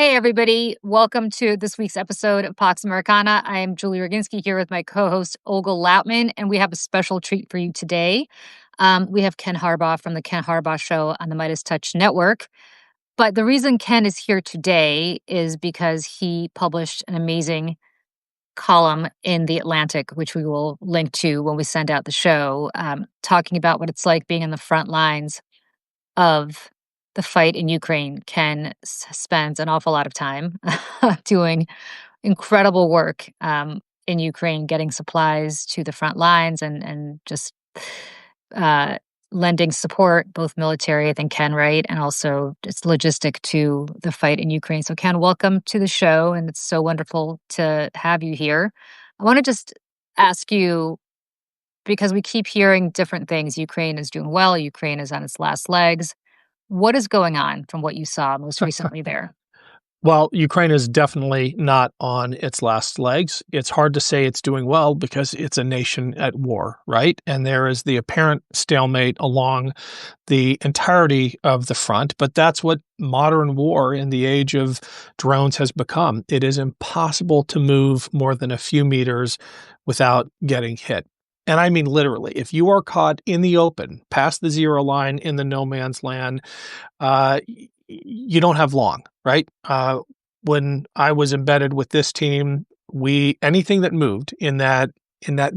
Hey, everybody. Welcome to this week's episode of Pax Americana. I am Julie Roginsky here with my co host, Olga Lautman, and we have a special treat for you today. We have Ken Harbaugh from The Ken Harbaugh Show on the Midas Touch Network. But the reason Ken is here today is because he published an amazing column in The Atlantic, which we will link to when we send out the show, talking about what it's like being on the front lines of the fight in Ukraine. Ken spends an awful lot of time doing incredible work in Ukraine, getting supplies to the front lines and just uh, lending support, both military, I think Ken, right, and also just logistic to the fight in Ukraine. So, Ken, welcome to the show, and it's so wonderful to have you here. I want to just ask you, because we keep hearing different things. Ukraine is doing well. Ukraine is on its last legs. What is going on from what you saw most recently there? Well, Ukraine is definitely not on its last legs. It's hard to say it's doing well because it's a nation at war, right? And there is the apparent stalemate along the entirety of the front. But that's what modern war in the age of drones has become. It is impossible to move more than a few meters without getting hit. And I mean literally, if you are caught in the open, past the zero line in the no man's land, you don't have long, right? When I was embedded with this team, anything that moved in that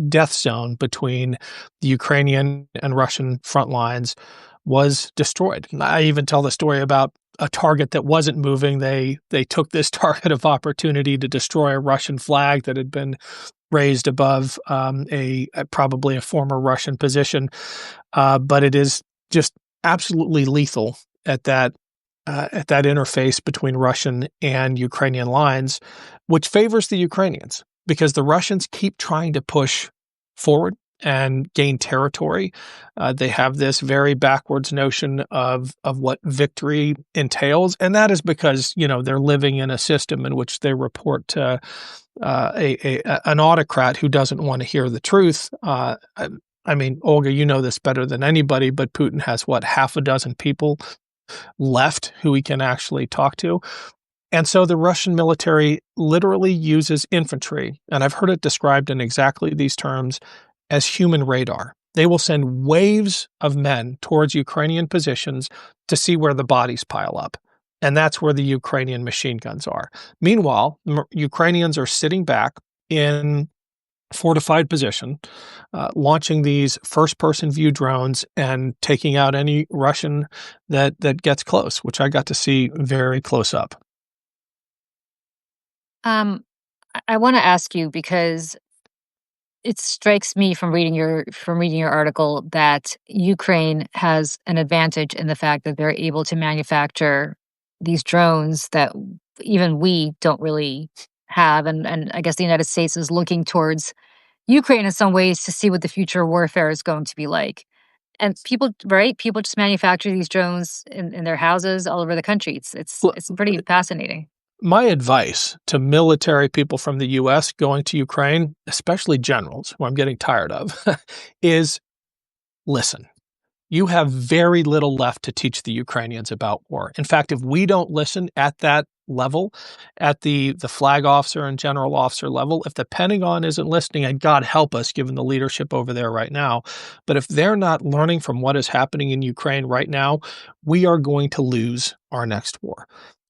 death zone between the Ukrainian and Russian front lines was destroyed. And I even tell the story about a target that wasn't moving. They took this target of opportunity to destroy a Russian flag that had been raised above probably a former Russian position, but it is just absolutely lethal at that interface between Russian and Ukrainian lines, which favors the Ukrainians because the Russians keep trying to push forward and gain territory. They have this very backwards notion of what victory entails, and that is because they're living in a system in which they report to an autocrat who doesn't want to hear the truth. I mean, Olga, you know this better than anybody, but Putin has half a dozen people left who he can actually talk to. And so the Russian military literally uses infantry, and I've heard it described in exactly these terms, as human radar. They will send waves of men towards Ukrainian positions to see where the bodies pile up. And that's where the Ukrainian machine guns are. Meanwhile, Ukrainians are sitting back in fortified position, launching these first-person view drones and taking out any Russian that gets close, which I got to see very close up. I want to ask you because it strikes me from reading your article that Ukraine has an advantage in the fact that they're able to manufacture these drones that even we don't really have, and I guess the United States is looking towards Ukraine in some ways to see what the future warfare is going to be like. And people, right? People just manufacture these drones in their houses all over the country. It's pretty fascinating. My advice to military people from the U.S. going to Ukraine, especially generals, who I'm getting tired of, is listen. You have very little left to teach the Ukrainians about war. In fact, if we don't listen at that level, at the flag officer and general officer level, if the Pentagon isn't listening, and God help us given the leadership over there right now, but if they're not learning from what is happening in Ukraine right now, we are going to lose our next war.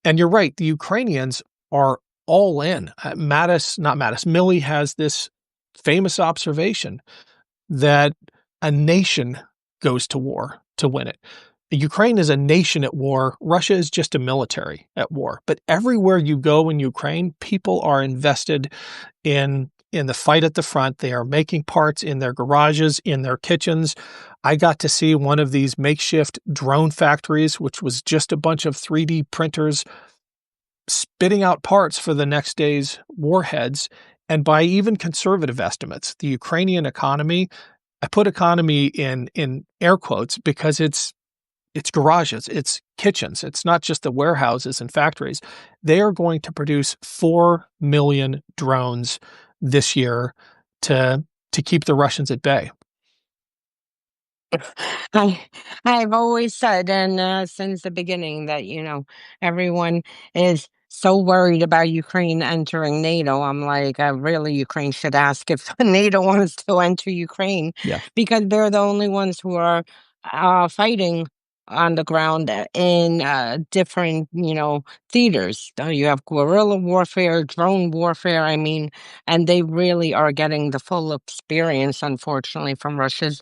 And you're right, the Ukrainians are all in. Milley has this famous observation that a nation goes to war to win it. Ukraine is a nation at war. Russia is just a military at war. But everywhere you go in Ukraine, people are invested in the fight at the front. They are making parts in their garages, in their kitchens. I got to see one of these makeshift drone factories, which was just a bunch of 3D printers spitting out parts for the next day's warheads. And by even conservative estimates, the Ukrainian economy, I put economy in air quotes because it's garages, it's kitchens, it's not just the warehouses and factories. They are going to produce 4 million drones this year to keep the Russians at bay. I've always said, and since the beginning, that everyone is so worried about Ukraine entering NATO. I'm like, really, Ukraine should ask if NATO wants to enter Ukraine Yeah. because they're the only ones who are fighting on the ground in different, theaters. You have guerrilla warfare, drone warfare. I mean, and they really are getting the full experience, unfortunately, from Russia's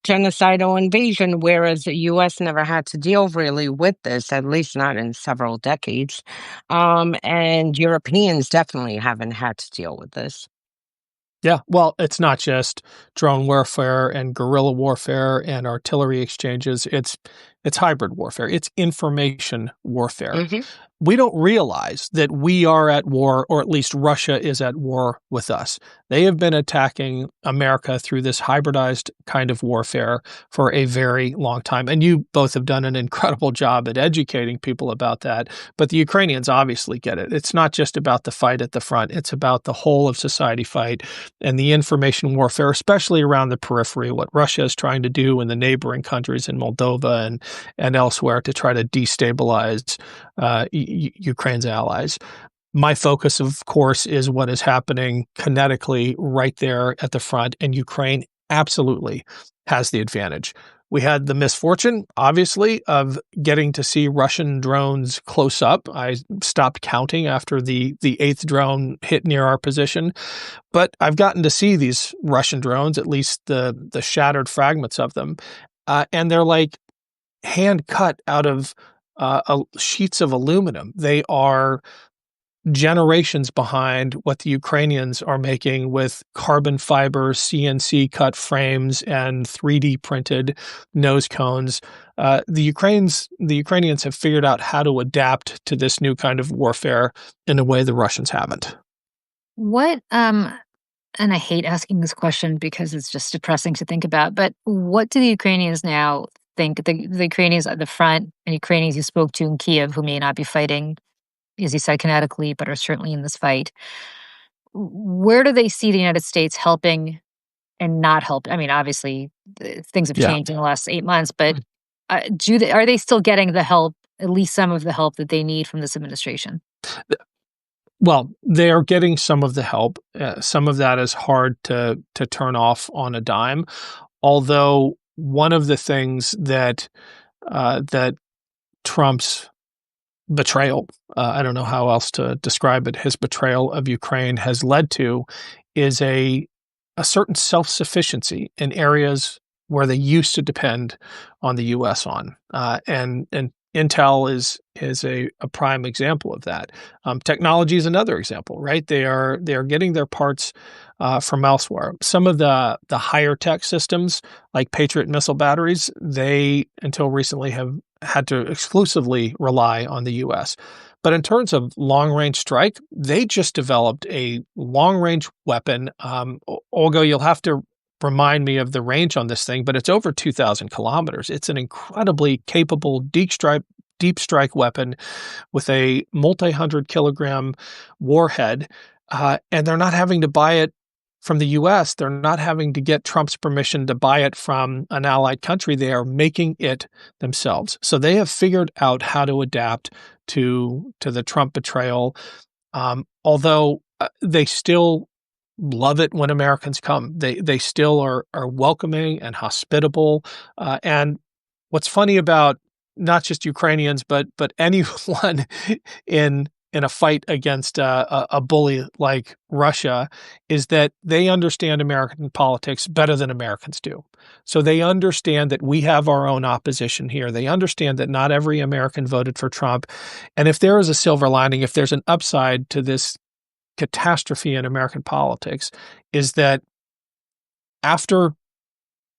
genocidal invasion, whereas the U.S. never had to deal really with this, at least not in several decades. And Europeans definitely haven't had to deal with this. Yeah, well, it's not just drone warfare and guerrilla warfare and artillery exchanges. It's hybrid warfare. It's information warfare. Hmm. We don't realize that we are at war, or at least Russia is at war with us. They have been attacking America through this hybridized kind of warfare for a very long time. And you both have done an incredible job at educating people about that. But the Ukrainians obviously get it. It's not just about the fight at the front, it's about the whole of society fight and the information warfare, especially around the periphery, what Russia is trying to do in the neighboring countries in Moldova and elsewhere to try to destabilize Ukraine's allies. My focus, of course, is what is happening kinetically right there at the front, and Ukraine absolutely has the advantage. We had the misfortune, obviously, of getting to see Russian drones close up. I stopped counting after the eighth drone hit near our position, but I've gotten to see these Russian drones, at least the shattered fragments of them, and they're like hand cut out of sheets of aluminum. They are generations behind what the Ukrainians are making with carbon fiber CNC cut frames and 3D printed nose cones. The Ukrainians have figured out how to adapt to this new kind of warfare in a way the Russians haven't. What and I hate asking this question because it's just depressing to think about, but what do the Ukrainians now think? The Ukrainians at the front and Ukrainians you spoke to in Kiev who may not be fighting, as you said, kinetically, but are certainly in this fight. Where do they see the United States helping and not help? I mean, obviously, things have Yeah. changed in the last 8 months, but are they still getting the help, at least some of the help that they need from this administration? Well, they are getting some of the help. Some of that is hard to turn off on a dime. Although one of the things that Trump's betrayal, I don't know how else to describe it, his betrayal of Ukraine has led to is a certain self-sufficiency in areas where they used to depend on the US on. And Intel is a prime example of that. Technology is another example, right? They are getting their parts from elsewhere. Some of the higher tech systems, like Patriot missile batteries, they until recently have had to exclusively rely on the U.S. But in terms of long range strike, they just developed a long range weapon. Olga, you'll have to remind me of the range on this thing, but it's over 2,000 kilometers. It's an incredibly capable deep strike weapon with a multi-hundred kilogram warhead, and they're not having to buy it from the U.S. They're not having to get Trump's permission to buy it from an allied country. They are making it themselves. So they have figured out how to adapt to the Trump betrayal, although they still love it when Americans come. They still are welcoming and hospitable. And what's funny about not just Ukrainians, but anyone in a fight against a bully like Russia is that they understand American politics better than Americans do. So they understand that we have our own opposition here. They understand that not every American voted for Trump. And if there is a silver lining, if there's an upside to this catastrophe in American politics, is that after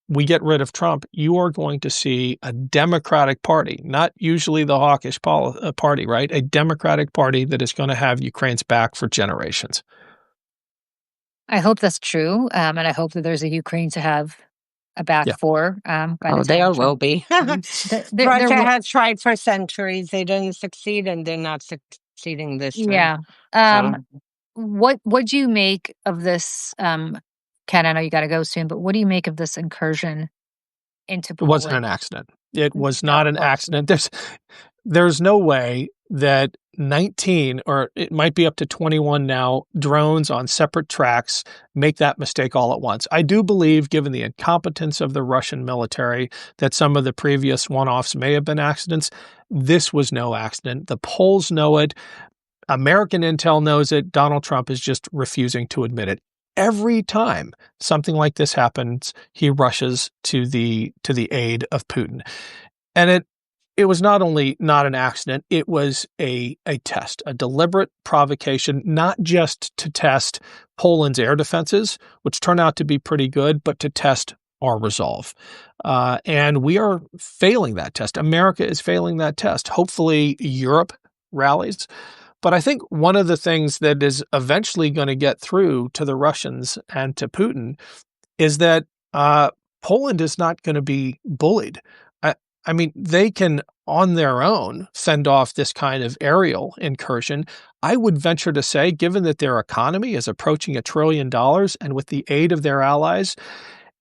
we get rid of Trump, you are going to see a Democratic Party, not usually the hawkish party, right? A Democratic Party that is going to have Ukraine's back for generations. I hope that's true, and I hope that there's a Ukraine to have a back Yeah. for by the Oh, time there will Trump. be. There Russia will, has tried for centuries. They didn't succeed, and they're not succeeding this time. yeah. So, What do you make of this? Ken, I know you got to go soon, but what do you make of this incursion into It wasn't an Poland? accident. It was No, not of an course. accident. There's no way that 19, or it might be up to 21 now, drones on separate tracks make that mistake all at once. I do believe, given the incompetence of the Russian military, that some of the previous one-offs may have been accidents. This was no accident. The Poles know it. American intel knows it. Donald Trump is just refusing to admit it. Every time something like this happens, he rushes to the aid of Putin. And it was not only not an accident, it was a test, a deliberate provocation, not just to test Poland's air defenses, which turn out to be pretty good, but to test our resolve. And we are failing that test. America is failing that test. Hopefully Europe rallies. But I think one of the things that is eventually going to get through to the Russians and to Putin is that Poland is not going to be bullied. I mean, they can, on their own, fend off this kind of aerial incursion. I would venture to say, given that their economy is approaching $1 trillion and with the aid of their allies,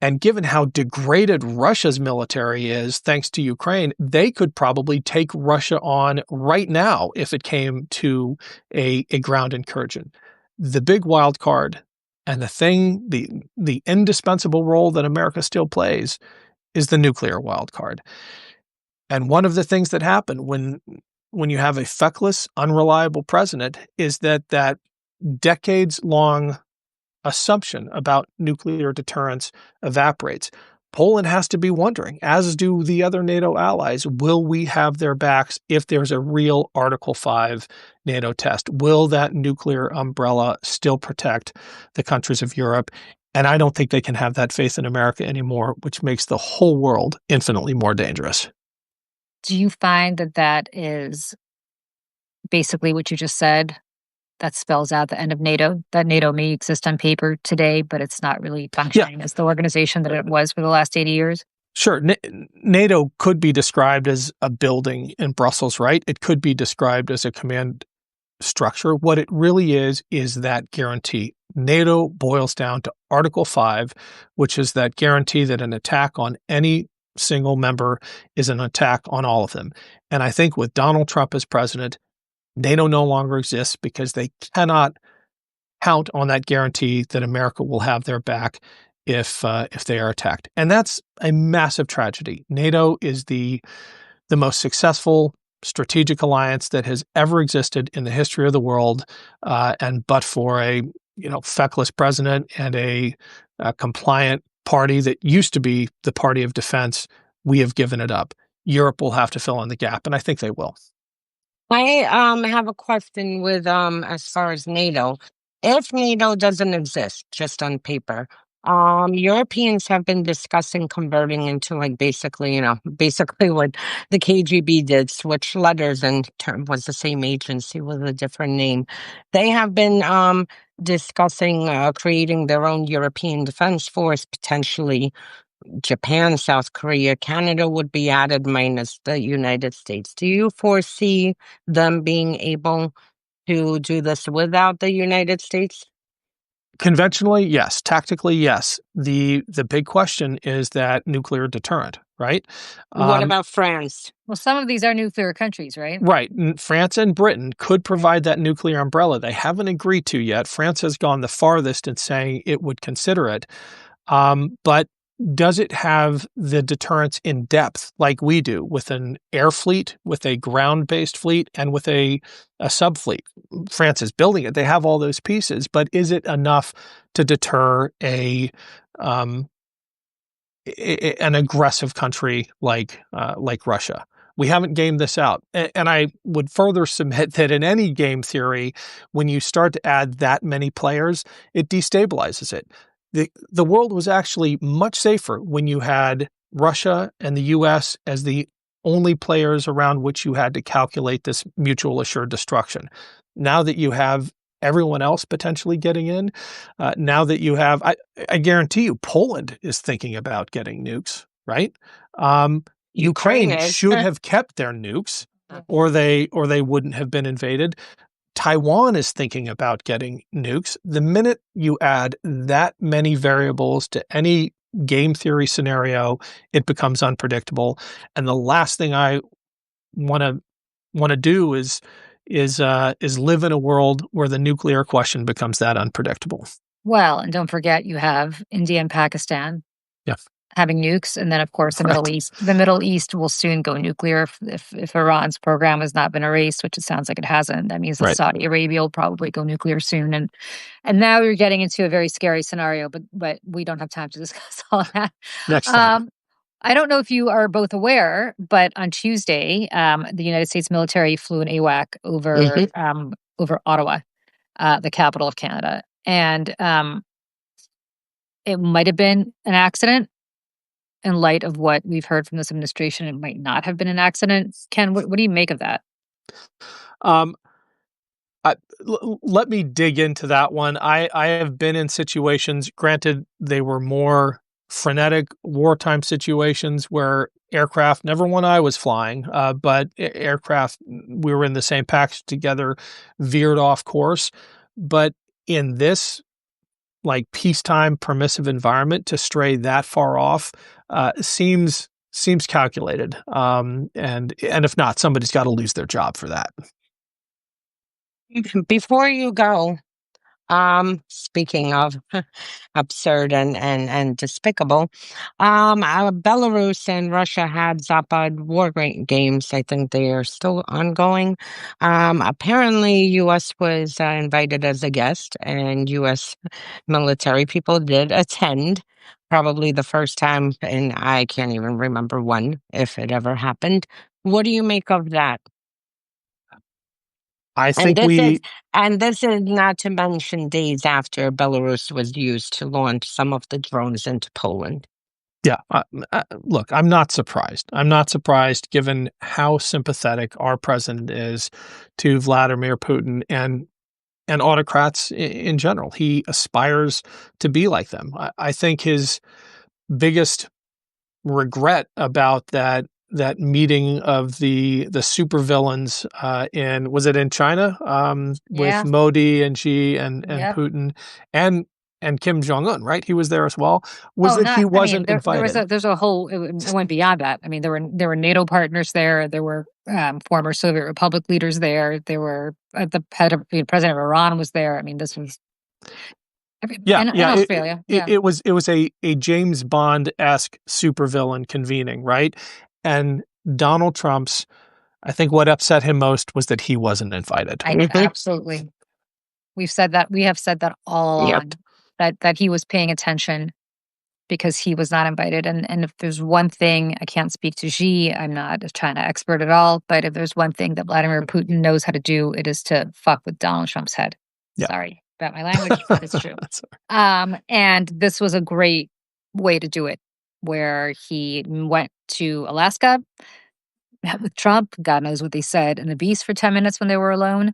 and given how degraded Russia's military is, thanks to Ukraine, they could probably take Russia on right now if it came to a ground incursion. The big wild card and the indispensable role that America still plays is the nuclear wild card. And one of the things that happen when you have a feckless, unreliable president is that decades-long assumption about nuclear deterrence evaporates. Poland has to be wondering, as do the other NATO allies, will we have their backs if there's a real Article 5 NATO test? Will that nuclear umbrella still protect the countries of Europe? And I don't think they can have that faith in America anymore, which makes the whole world infinitely more dangerous. Do you find that is basically what you just said? That spells out the end of NATO, that NATO may exist on paper today, but it's not really functioning as the organization that it was for the last 80 years? Sure. NATO could be described as a building in Brussels, right? It could be described as a command structure. What it really is that guarantee. NATO boils down to Article 5, which is that guarantee that an attack on any single member is an attack on all of them. And I think with Donald Trump as president, NATO no longer exists because they cannot count on that guarantee that America will have their back if they are attacked. And that's a massive tragedy. NATO is the most successful strategic alliance that has ever existed in the history of the world. And but for a feckless president and a compliant party that used to be the party of defense, we have given it up. Europe will have to fill in the gap, and I think they will. I have a question with as far as NATO. If NATO doesn't exist just on paper, Europeans have been discussing converting into basically what the KGB did, switch letters and was the same agency with a different name. They have been discussing creating their own European defense force, potentially Japan, South Korea, Canada would be added minus the United States. Do you foresee them being able to do this without the United States? Conventionally, yes. Tactically, yes. The big question is that nuclear deterrent, right? What about France? Well, some of these are nuclear countries, right? Right. France and Britain could provide that nuclear umbrella. They haven't agreed to yet. France has gone the farthest in saying it would consider it. But does it have the deterrence in depth like we do with an air fleet, with a ground-based fleet, and with a sub-fleet? France is building it. They have all those pieces, but is it enough to deter an aggressive country like Russia? We haven't gamed this out. And I would further submit that in any game theory, when you start to add that many players, it destabilizes it. The world was actually much safer when you had Russia and the U.S. as the only players around which you had to calculate this mutual assured destruction. Now that you have everyone else potentially getting in, now that you have, I guarantee you, Poland is thinking about getting nukes, right? Ukraine should have kept their nukes, or they wouldn't have been invaded. Taiwan is thinking about getting nukes. The minute you add that many variables to any game theory scenario, it becomes unpredictable. And the last thing I want to do is is live in a world where the nuclear question becomes that unpredictable. Well, and don't forget you have India and Pakistan Yeah. having nukes, and then, of course, the Middle Right. East. The Middle East will soon go nuclear if Iran's program has not been erased, which it sounds like it hasn't. That means that Right. Saudi Arabia will probably go nuclear soon, and now you're getting into a very scary scenario, but we don't have time to discuss all that. Next time. I don't know if you are both aware, but on Tuesday, the United States military flew an AWAC over Ottawa, the capital of Canada, and it might have been an accident. In light of what we've heard from this administration, it might not have been an accident. Ken, what do you make of that? Um, let me dig into that one. I have been in situations, granted, they were more frenetic wartime situations where aircraft, never one I was flying, but aircraft, we were in the same package together, veered off course. But in this like peacetime permissive environment to stray that far off seems calculated. And if not, somebody's got to lose their job for that. Before you go, speaking of absurd and despicable, Belarus and Russia had Zapad games. I think they are still ongoing. Apparently, U.S. was invited as a guest, and U.S. military people did attend. Probably the first time, and I can't even remember when, if it ever happened. What do you make of that? I And think this is we, and this is not to mention days after Belarus was used to launch some of the drones into Poland. yeah, look, I'm not surprised. I'm not surprised given how sympathetic our president is to Vladimir Putin and autocrats in general. He aspires to be like them. I think his biggest regret about that meeting of the supervillains in, was it in China, with Yeah. Modi and Xi and Yep. Putin and Kim Jong Un, right? He was there as well. Was Oh, that he not. I mean, wasn't there was invited? there's a whole. It went beyond that. I mean, there were NATO partners there. There were former Soviet Republic leaders there. There were the president of Iran was there. I mean, this was Yeah, and yeah. Australia. Yeah. It was a James Bond-esque supervillain convening, right? And Donald Trump's, I think what upset him most was that he wasn't invited. I absolutely. We've said that. We have said that all Yep. along. That he was paying attention because he was not invited. And if there's one thing, I can't speak to Xi, I'm not a China expert at all, but if there's one thing that Vladimir Putin knows how to do, it is to fuck with Donald Trump's head. Yeah. Sorry about my language, but it's true. And this was a great way to do it, where he went to Alaska, met with Trump, God knows what they said in the Beast for 10 minutes when they were alone.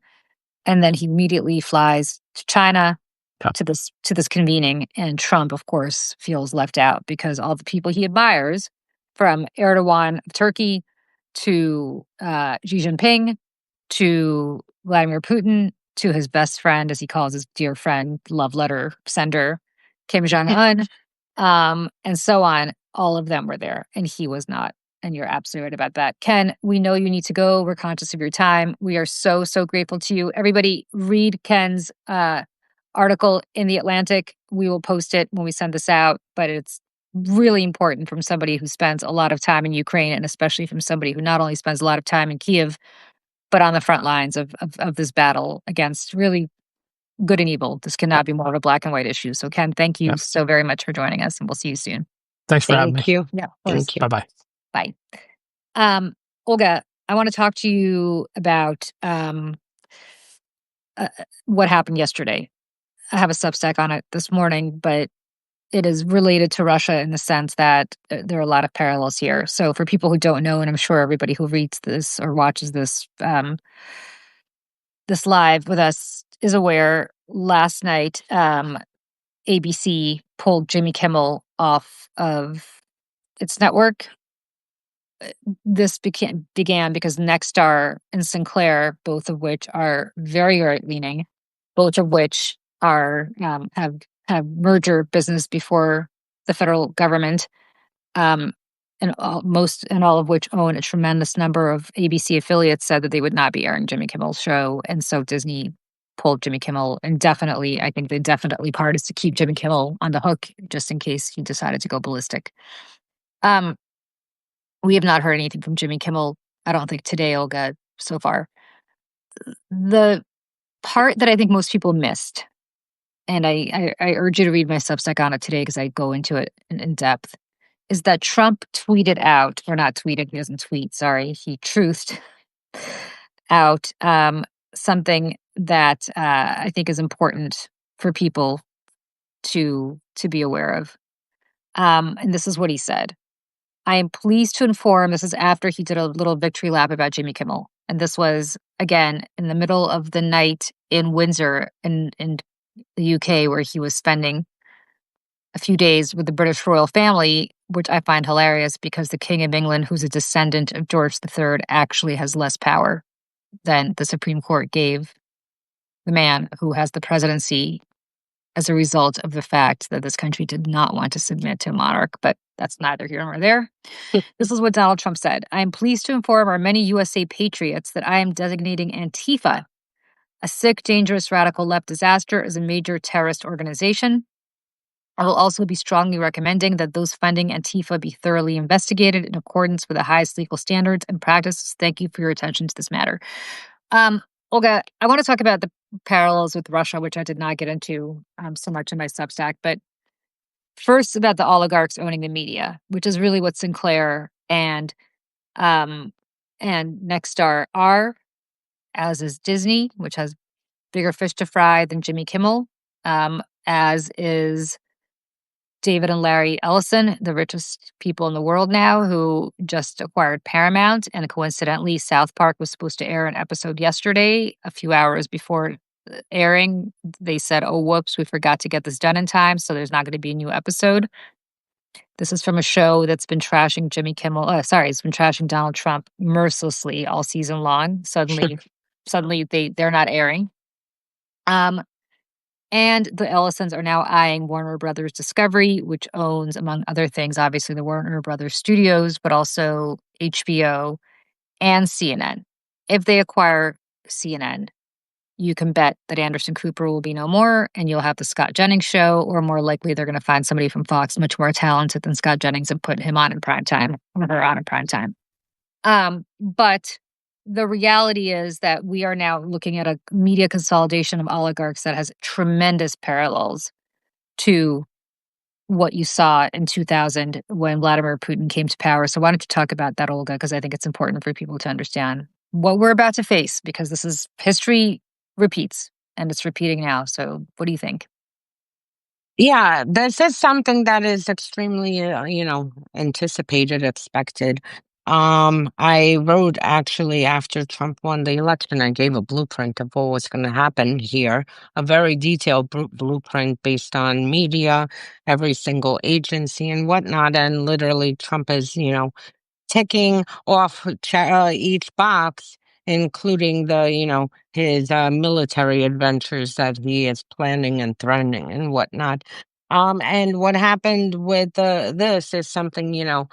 And then he immediately flies to China, Yeah. to this convening, and Trump, of course, feels left out because all the people he admires, from Erdogan of Turkey to Xi Jinping to Vladimir Putin to his best friend, as he calls his dear friend, love letter sender, Kim Jong Un, and so on. All of them were there, and he was not. And you're absolutely right about that. Ken, we know you need to go. We're conscious of your time. We are so, so grateful to you. Everybody, read Ken's article in The Atlantic. We will post it when we send this out, but it's really important from somebody who spends a lot of time in Ukraine, and especially from somebody who not only spends a lot of time in Kiev, but on the front lines of this battle against really good and evil. This cannot be more of a black and white issue. So, Ken, thank you so very much for joining us, and we'll see you soon. Thanks for having me. Thank you. Yeah, of course. Thank you. Bye-bye. Bye. Olga, I want to talk to you about what happened yesterday. I have a Substack on it this morning, but it is related to Russia in the sense that there are a lot of parallels here. So for people who don't know, and I'm sure everybody who reads this or watches this this live with us is aware, last night ABC pulled Jimmy Kimmel off of its network. This began because Nexstar and Sinclair, both of which are very right leaning, both of which are have merger business before the federal government, and all of which own a tremendous number of ABC affiliates, said that they would not be airing Jimmy Kimmel's show, and so Disney pulled Jimmy Kimmel indefinitely. I think the definitely part is to keep Jimmy Kimmel on the hook just in case he decided to go ballistic. Um, we have not heard anything from Jimmy Kimmel, I don't think today, Olga, so far. The part that I think most people missed, and I urge you to read my Substack on it today because I go into it in depth, is that Trump tweeted out, or not tweeted, he doesn't tweet, sorry, he truthed out something that I think is important for people to be aware of. And this is what he said. I am pleased to inform, this is after he did a little victory lap about Jimmy Kimmel. And this was, again, in the middle of the night in Windsor in the UK, where he was spending a few days with the British royal family, which I find hilarious because the King of England, who's a descendant of George III, actually has less power than the Supreme Court gave the man who has the presidency as a result of the fact that this country did not want to submit to a monarch. But that's neither here nor there. This is what Donald Trump said. I am pleased to inform our many USA patriots that I am designating Antifa, a sick, dangerous, radical left disaster, as a major terrorist organization. I will also be strongly recommending that those funding Antifa be thoroughly investigated in accordance with the highest legal standards and practices. Thank you for your attention to this matter. Olga, I want to talk about the parallels with Russia, which I did not get into so much in my Substack, but first about the oligarchs owning the media, which is really what Sinclair and Nexstar are, as is Disney, which has bigger fish to fry than Jimmy Kimmel, as is David and Larry Ellison, the richest people in the world now, who just acquired Paramount. And coincidentally, South Park was supposed to air an episode yesterday. A few hours before airing, they said, oh, whoops, we forgot to get this done in time, so there's not going to be a new episode. This is from a show that's been trashing it's been trashing Donald Trump mercilessly all season long. Suddenly they're not airing. And the Ellisons are now eyeing Warner Brothers Discovery, which owns, among other things, obviously the Warner Brothers Studios, but also HBO and CNN. If they acquire CNN, you can bet that Anderson Cooper will be no more, and you'll have the Scott Jennings show, or more likely they're going to find somebody from Fox much more talented than Scott Jennings and put him on in prime time, or her on in prime time. But the reality is that we are now looking at a media consolidation of oligarchs that has tremendous parallels to what you saw in 2000 when Vladimir Putin came to power. So why don't you talk about that, Olga, because I think it's important for people to understand what we're about to face, because this is history repeats, and it's repeating now. So what do you think? Yeah, this is something that is extremely, anticipated, expected. I wrote actually after Trump won the election, I gave a blueprint of what was going to happen here, a very detailed blueprint based on media, every single agency and whatnot. And literally, Trump is, ticking off each box, including his military adventures that he is planning and threatening and whatnot. And what happened with this is something,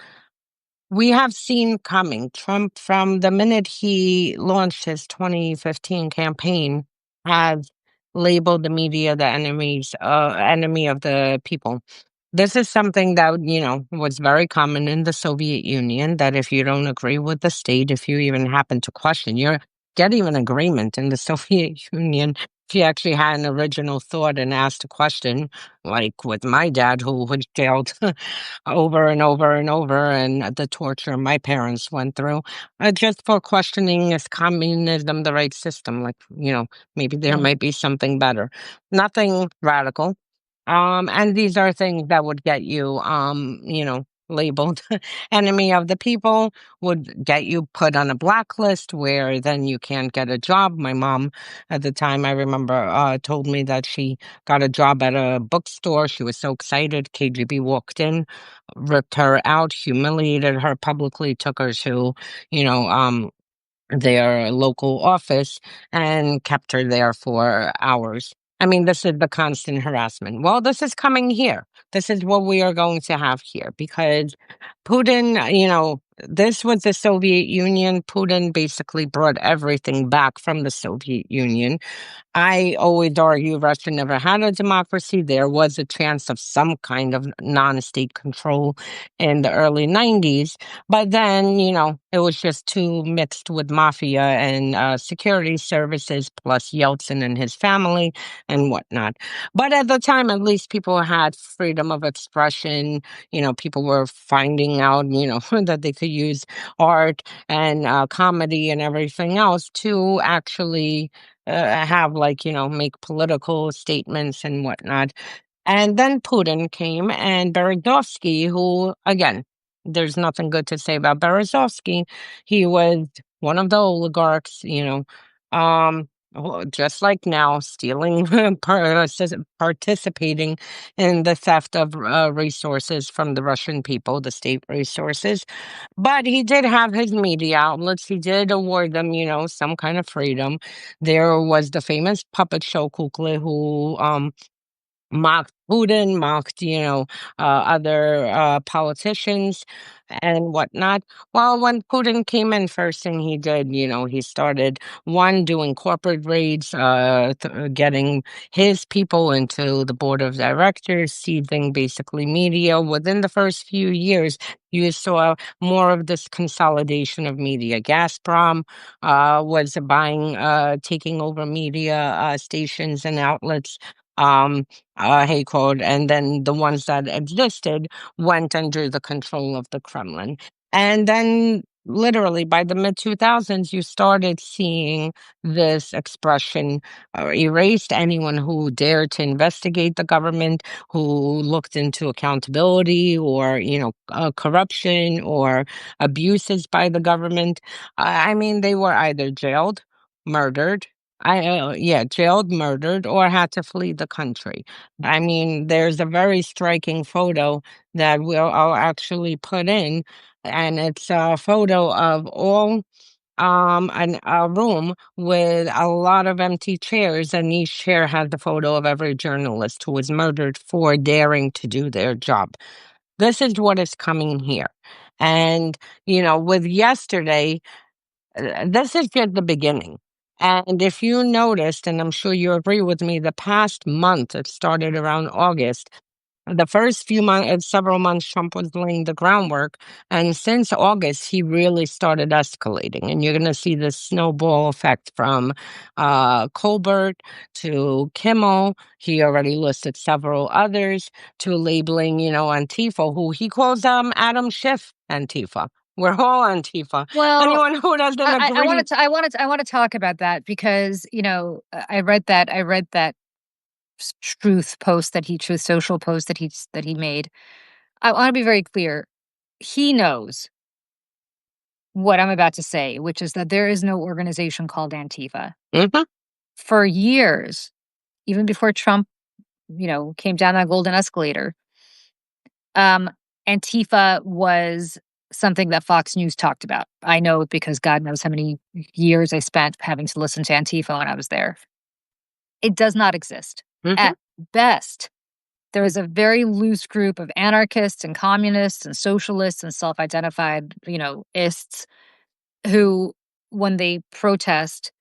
we have seen coming. Trump, from the minute he launched his 2015 campaign, has labeled the media the enemy of the people. This is something that, was very common in the Soviet Union, that if you don't agree with the state, if you even happen to question, you're getting an agreement in the Soviet Union. If you actually had an original thought and asked a question, like with my dad, who was jailed over and over and over, and the torture my parents went through, just for questioning, is communism the right system? Like, maybe there might be something better. Nothing radical. And these are things that would get you, labeled enemy of the people, would get you put on a blacklist where then you can't get a job. My mom at the time, I remember, told me that she got a job at a bookstore. She was so excited. KGB walked in, ripped her out, humiliated her publicly, took her to, their local office and kept her there for hours. I mean, this is the constant harassment. Well, this is coming here. This is what we are going to have here because Putin, this was the Soviet Union. Putin basically brought everything back from the Soviet Union. I always argue Russia never had a democracy. There was a chance of some kind of non-state control in the early 90s. But then, it was just too mixed with mafia and security services, plus Yeltsin and his family and whatnot. But at the time, at least people had freedom of expression. People were finding out, that they could use art and comedy and everything else to actually have make political statements and whatnot. And then Putin came and Berezovsky, who again, there's nothing good to say about Berezovsky. He was one of the oligarchs, just like now, stealing, participating in the theft of resources from the Russian people, the state resources. But he did have his media outlets. He did award them, some kind of freedom. There was the famous puppet show Kukla who mocked Putin, mocked, other politicians and whatnot. Well, when Putin came in, first thing he did, he started doing corporate raids, getting his people into the board of directors, seizing basically media. Within the first few years, you saw more of this consolidation of media. Gazprom was buying, taking over media stations and outlets. Hey code, and then the ones that existed went under the control of the Kremlin. And then literally by the mid 2000s, you started seeing this expression erased anyone who dared to investigate the government, who looked into accountability or, corruption or abuses by the government. I mean, they were either jailed, murdered, jailed, murdered, or had to flee the country. I mean, there's a very striking photo that I'll actually put in, and it's a photo of all a room with a lot of empty chairs, and each chair has the photo of every journalist who was murdered for daring to do their job. This is what is coming here. And, with yesterday, this is just the beginning. And if you noticed, and I'm sure you agree with me, the past month, it started around August, the first few months, several months, Trump was laying the groundwork. And since August, he really started escalating. And you're going to see this snowball effect from Colbert to Kimmel. He already listed several others to labeling, Antifa, who he calls Adam Schiff Antifa. We're all Antifa. Well, anyone who doesn't agree. I want to talk about that because I read that truth social post that he made. I want to be very clear. He knows what I'm about to say, which is that there is no organization called Antifa. Mhm. For years, even before Trump, came down that golden escalator, Antifa was something that Fox News talked about. I know because God knows how many years I spent having to listen to Antifa when I was there. It does not exist. Mhm. At best, there is a very loose group of anarchists and communists and socialists and self-identified, ists who, when they protest,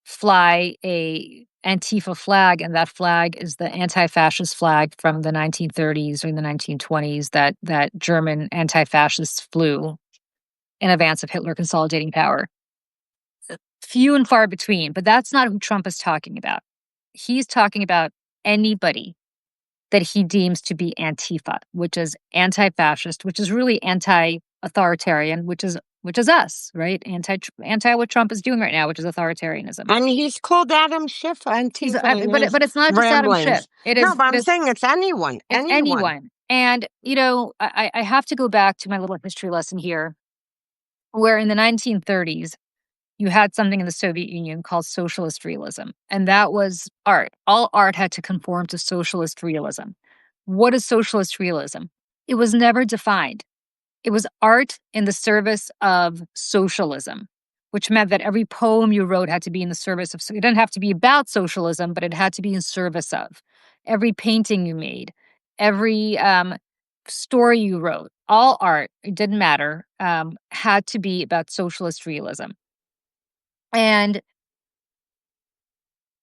fly a Antifa flag, and that flag is the anti-fascist flag from the 1930s or the 1920s that German anti-fascists flew in advance of Hitler consolidating power. Few and far between, but that's not who Trump is talking about. He's talking about anybody that he deems to be Antifa, which is anti-fascist, which is really anti-authoritarian, which is us, right? Anti what Trump is doing right now, which is authoritarianism. And he's called Adam Schiff Antifa. But it's not just Adam Schiff. It is. No, but I'm saying it's anyone. It's anyone. And I have to go back to my little history lesson here, where in the 1930s you had something in the Soviet Union called socialist realism, and that was art. All art had to conform to socialist realism. What is socialist realism? It was never defined. It was art in the service of socialism. which meant that every poem you wrote had to be in the service of, it didn't have to be about socialism, but it had to be in service of. Every painting you made, every story you wrote, all art, it didn't matter, had to be about socialist realism. And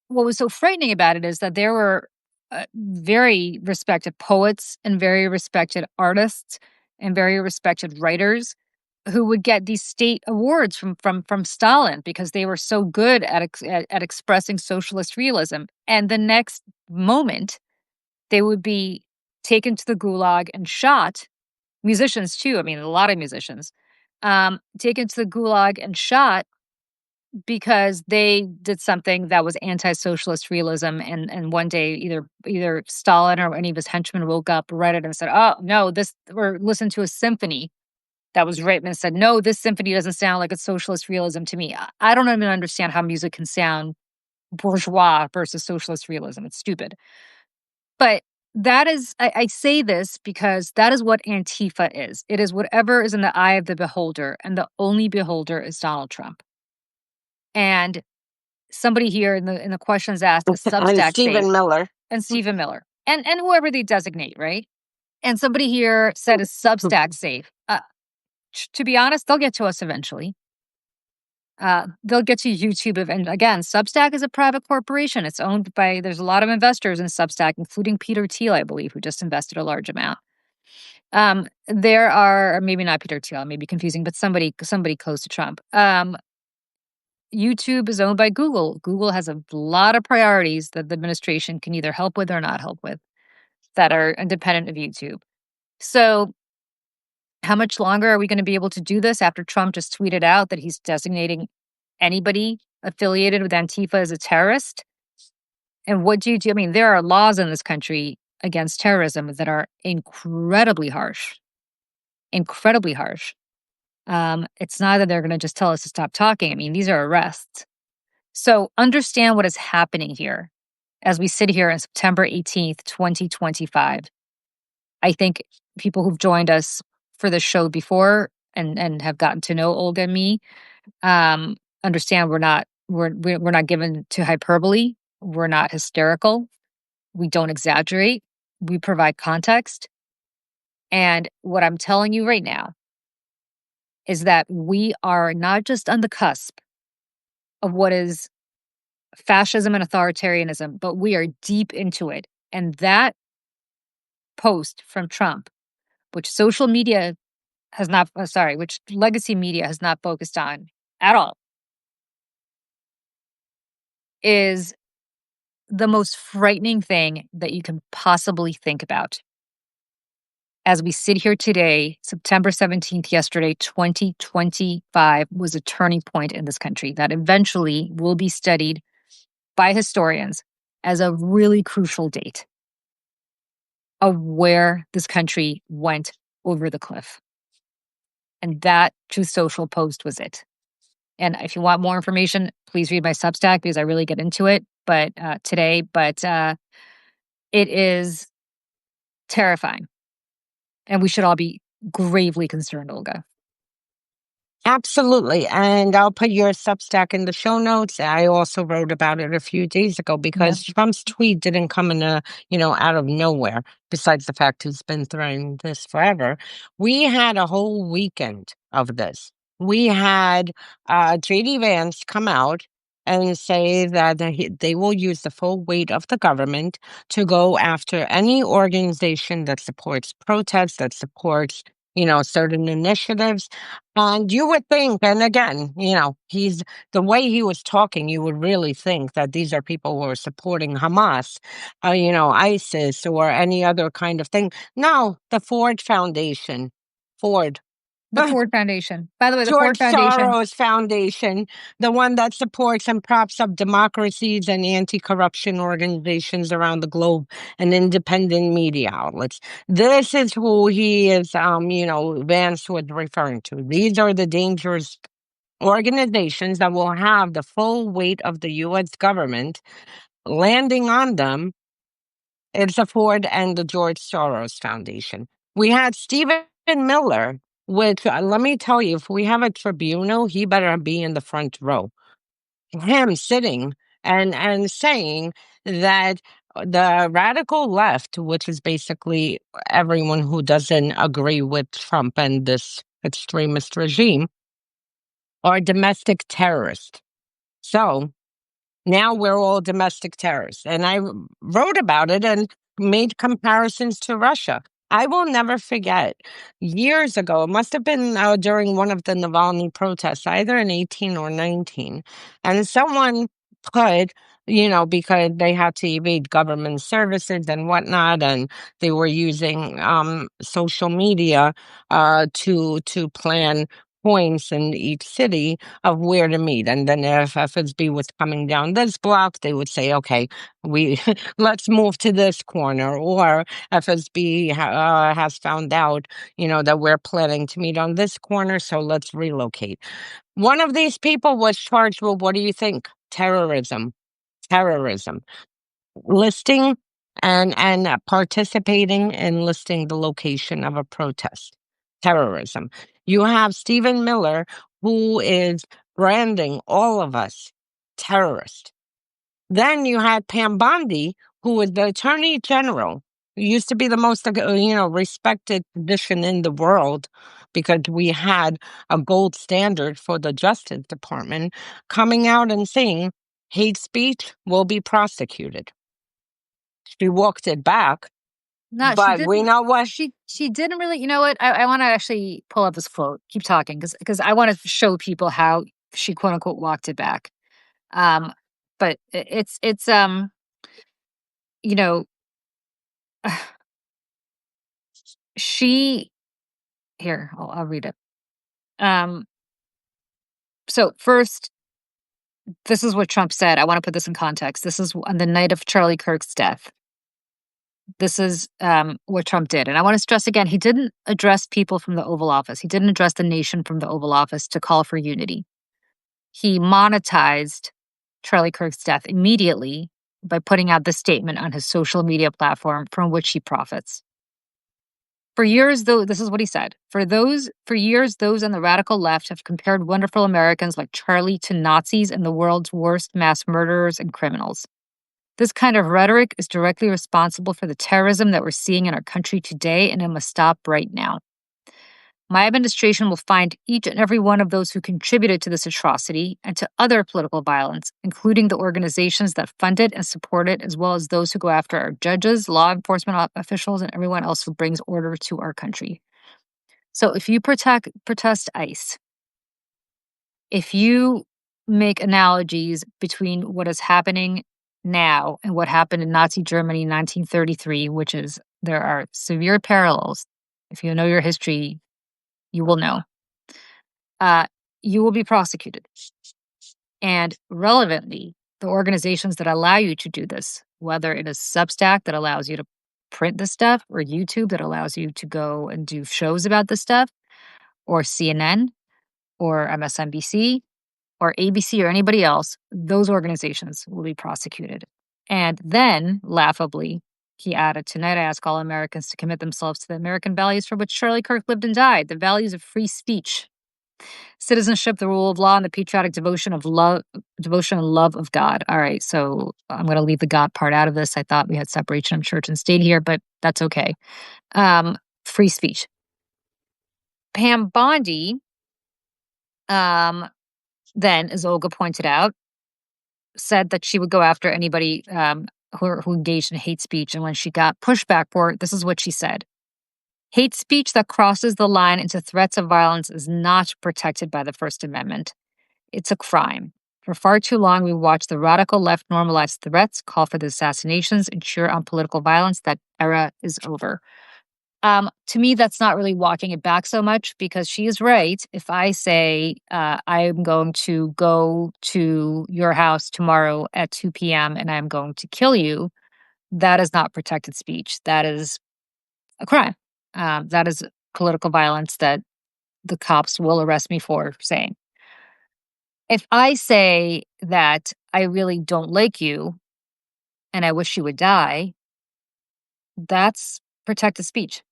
what was so frightening about it is that there were very respected poets and very respected artists and very respected writers who would get these state awards from Stalin because they were so good at expressing socialist realism. And the next moment, they would be taken to the gulag and shot. Musicians too. I mean, a lot of musicians taken to the gulag and shot because they did something that was anti-socialist realism, and one day either Stalin or any of his henchmen woke up, read it, and said, "Oh no, this," or listened to a symphony that was written and said, "No, this symphony doesn't sound like it's socialist realism to me." I don't even understand how music can sound bourgeois versus socialist realism. It's stupid. But that is, I say this because that is what Antifa is. It is whatever is in the eye of the beholder, and the only beholder is Donald Trump. And somebody here in the questions asked, is And Substack Stephen safe? Miller. And Stephen Miller. And whoever they designate, right? And somebody here said, is Substack safe? To be honest, they'll get to us eventually. They'll get to YouTube. And again, Substack is a private corporation. It's owned by, there's a lot of investors in Substack, including Peter Thiel, I believe, who just invested a large amount. There are, maybe not Peter Thiel, maybe confusing, but somebody close to Trump. YouTube is owned by Google. Google has a lot of priorities that the administration can either help with or not help with that are independent of YouTube. So how much longer are we going to be able to do this after Trump just tweeted out that he's designating anybody affiliated with Antifa as a terrorist? And what do you do? I mean, there are laws in this country against terrorism that are incredibly harsh. Incredibly harsh. It's not that they're going to just tell us to stop talking. I mean, these are arrests. So understand what is happening here as we sit here on September 18th, 2025. I think people who've joined us for the show before and have gotten to know Olga and me understand we're not given to hyperbole. We're not hysterical. We don't exaggerate. We provide context. And what I'm telling you right now is that we are not just on the cusp of what is fascism and authoritarianism, but we are deep into it. And that post from Trump, which social media has not, which legacy media has not focused on at all, is the most frightening thing that you can possibly think about. As we sit here today, September 17th, yesterday, 2025 was a turning point in this country that eventually will be studied by historians as a really crucial date of where this country went over the cliff. And that Truth Social post was it. And if you want more information, please read my Substack because I really get into it today. But it is terrifying. And we should all be gravely concerned, Olga. Absolutely. And I'll put your Substack in the show notes. I also wrote about it a few days ago because Trump's tweet didn't come out of nowhere, besides the fact he's been threatening this forever. We had a whole weekend of this. We had J.D. Vance come out and say that they will use the full weight of the government to go after any organization that supports protests, that supports certain initiatives. And you would think, and again, he's the way he was talking, you would really think that these are people who are supporting Hamas, ISIS, or any other kind of thing. No, the Ford Foundation. Ford. The Ford Foundation. By the way, the George Ford Foundation. Soros Foundation, the one that supports and props up democracies and anti-corruption organizations around the globe and independent media outlets. This is who he is, Vance was referring to. These are the dangerous organizations that will have the full weight of the U.S. government landing on them. It's the Ford and the George Soros Foundation. We had Stephen Miller which, let me tell you, if we have a tribunal, he better be in the front row. Him sitting and saying that the radical left, which is basically everyone who doesn't agree with Trump and this extremist regime, are domestic terrorists. So now we're all domestic terrorists. And I wrote about it and made comparisons to Russia. I will never forget years ago, it must have been during one of the Navalny protests, either in 18 or 19. And someone put, because they had to evade government services and whatnot, and they were using social media to plan points in each city of where to meet. And then if FSB was coming down this block, they would say, okay, we let's move to this corner. Or FSB has found out, that we're planning to meet on this corner, so let's relocate. One of these people was charged with, what do you think? Terrorism. Terrorism. Listing and participating in listing the location of a protest. Terrorism. You have Stephen Miller, who is branding all of us terrorists. Then you had Pam Bondi, who was the Attorney General, who used to be the most, respected position in the world because we had a gold standard for the Justice Department, coming out and saying hate speech will be prosecuted. She walked it back, No, she but we didn't. know what. She didn't really. You know what? I want to actually pull up this quote. Keep talking, because I want to show people how she quote unquote walked it back. But it's you know, she here. I'll read it. So first, this is what Trump said. I want to put this in context. This is on the night of Charlie Kirk's death. This is what Trump did. And I want to stress again, he didn't address people from the Oval Office. He didn't address the nation from the Oval Office to call for unity. He monetized Charlie Kirk's death immediately by putting out this statement on his social media platform from which he profits. For years, though, this is what he said. For years, those on the radical left have compared wonderful Americans like Charlie to Nazis and the world's worst mass murderers and criminals. This kind of rhetoric is directly responsible for the terrorism that we're seeing in our country today, and it must stop right now. My administration will find each and every one of those who contributed to this atrocity and to other political violence, including the organizations that fund it and support it, as well as those who go after our judges, law enforcement officials, and everyone else who brings order to our country. So if you protest ICE, if you make analogies between what is happening now and what happened in Nazi Germany in 1933, which is there are severe parallels. If you know your history, you will know. You will be prosecuted. And relevantly, the organizations that allow you to do this, whether it is Substack that allows you to print this stuff, or YouTube that allows you to go and do shows about this stuff, or CNN, or MSNBC, or ABC, or anybody else, those organizations will be prosecuted. And then, laughably, he added, tonight I ask all Americans to commit themselves to the American values for which Charlie Kirk lived and died, the values of free speech, citizenship, the rule of law, and the patriotic devotion and love of God. All right, so I'm going to leave the God part out of this. I thought we had separation of church and state here, but that's okay. Free speech. Pam Bondi, then, as Olga pointed out, said that she would go after anybody who engaged in hate speech. And when she got pushback for it, this is what she said. Hate speech that crosses the line into threats of violence is not protected by the First Amendment. It's a crime. For far too long, we watched the radical left normalize threats, call for the assassinations, and cheer on political violence. That era is over. To me, that's not really walking it back so much, because she is right. If I say I'm going to go to your house tomorrow at 2 p.m. and I'm going to kill you, that is not protected speech. That is a crime. That is political violence that the cops will arrest me for saying. If I say that I really don't like you and I wish you would die, that's protected speech.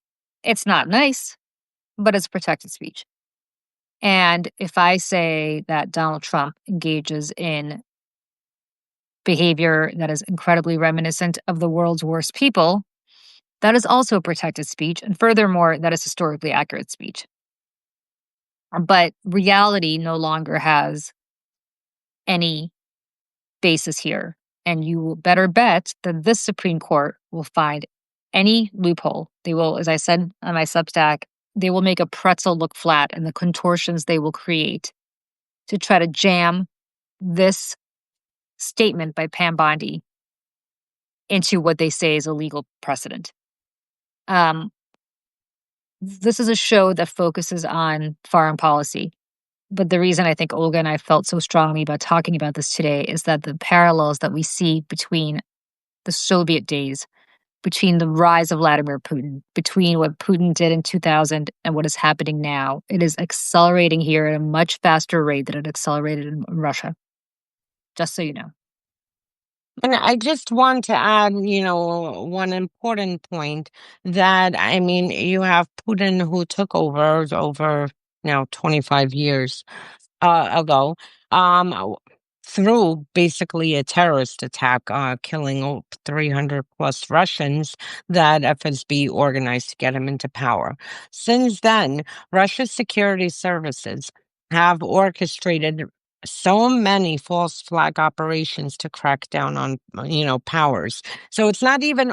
It's not nice. but it's protected speech. And if I say that Donald Trump engages in behavior that is incredibly reminiscent of the world's worst people, that is also protected speech. And furthermore, that is historically accurate speech. But reality no longer has any basis here. And you will better bet that this Supreme Court will find any loophole. They will, as I said on my Substack, they will make a pretzel look flat and the contortions they will create to try to jam this statement by Pam Bondi into what they say is a legal precedent. This is a show that focuses on foreign policy. But the reason I think Olga and I felt so strongly about talking about this today is that the parallels that we see between the Soviet days, between the rise of Vladimir Putin, between what Putin did in 2000 and what is happening now, it is accelerating here at a much faster rate than it accelerated in Russia. Just so you know. And I just want to add, one important point that, I mean, you have Putin who took over now 25 years ago, through basically a terrorist attack, killing 300 plus Russians that FSB organized to get him into power. Since then, Russia's security services have orchestrated so many false flag operations to crack down on, powers. So it's not even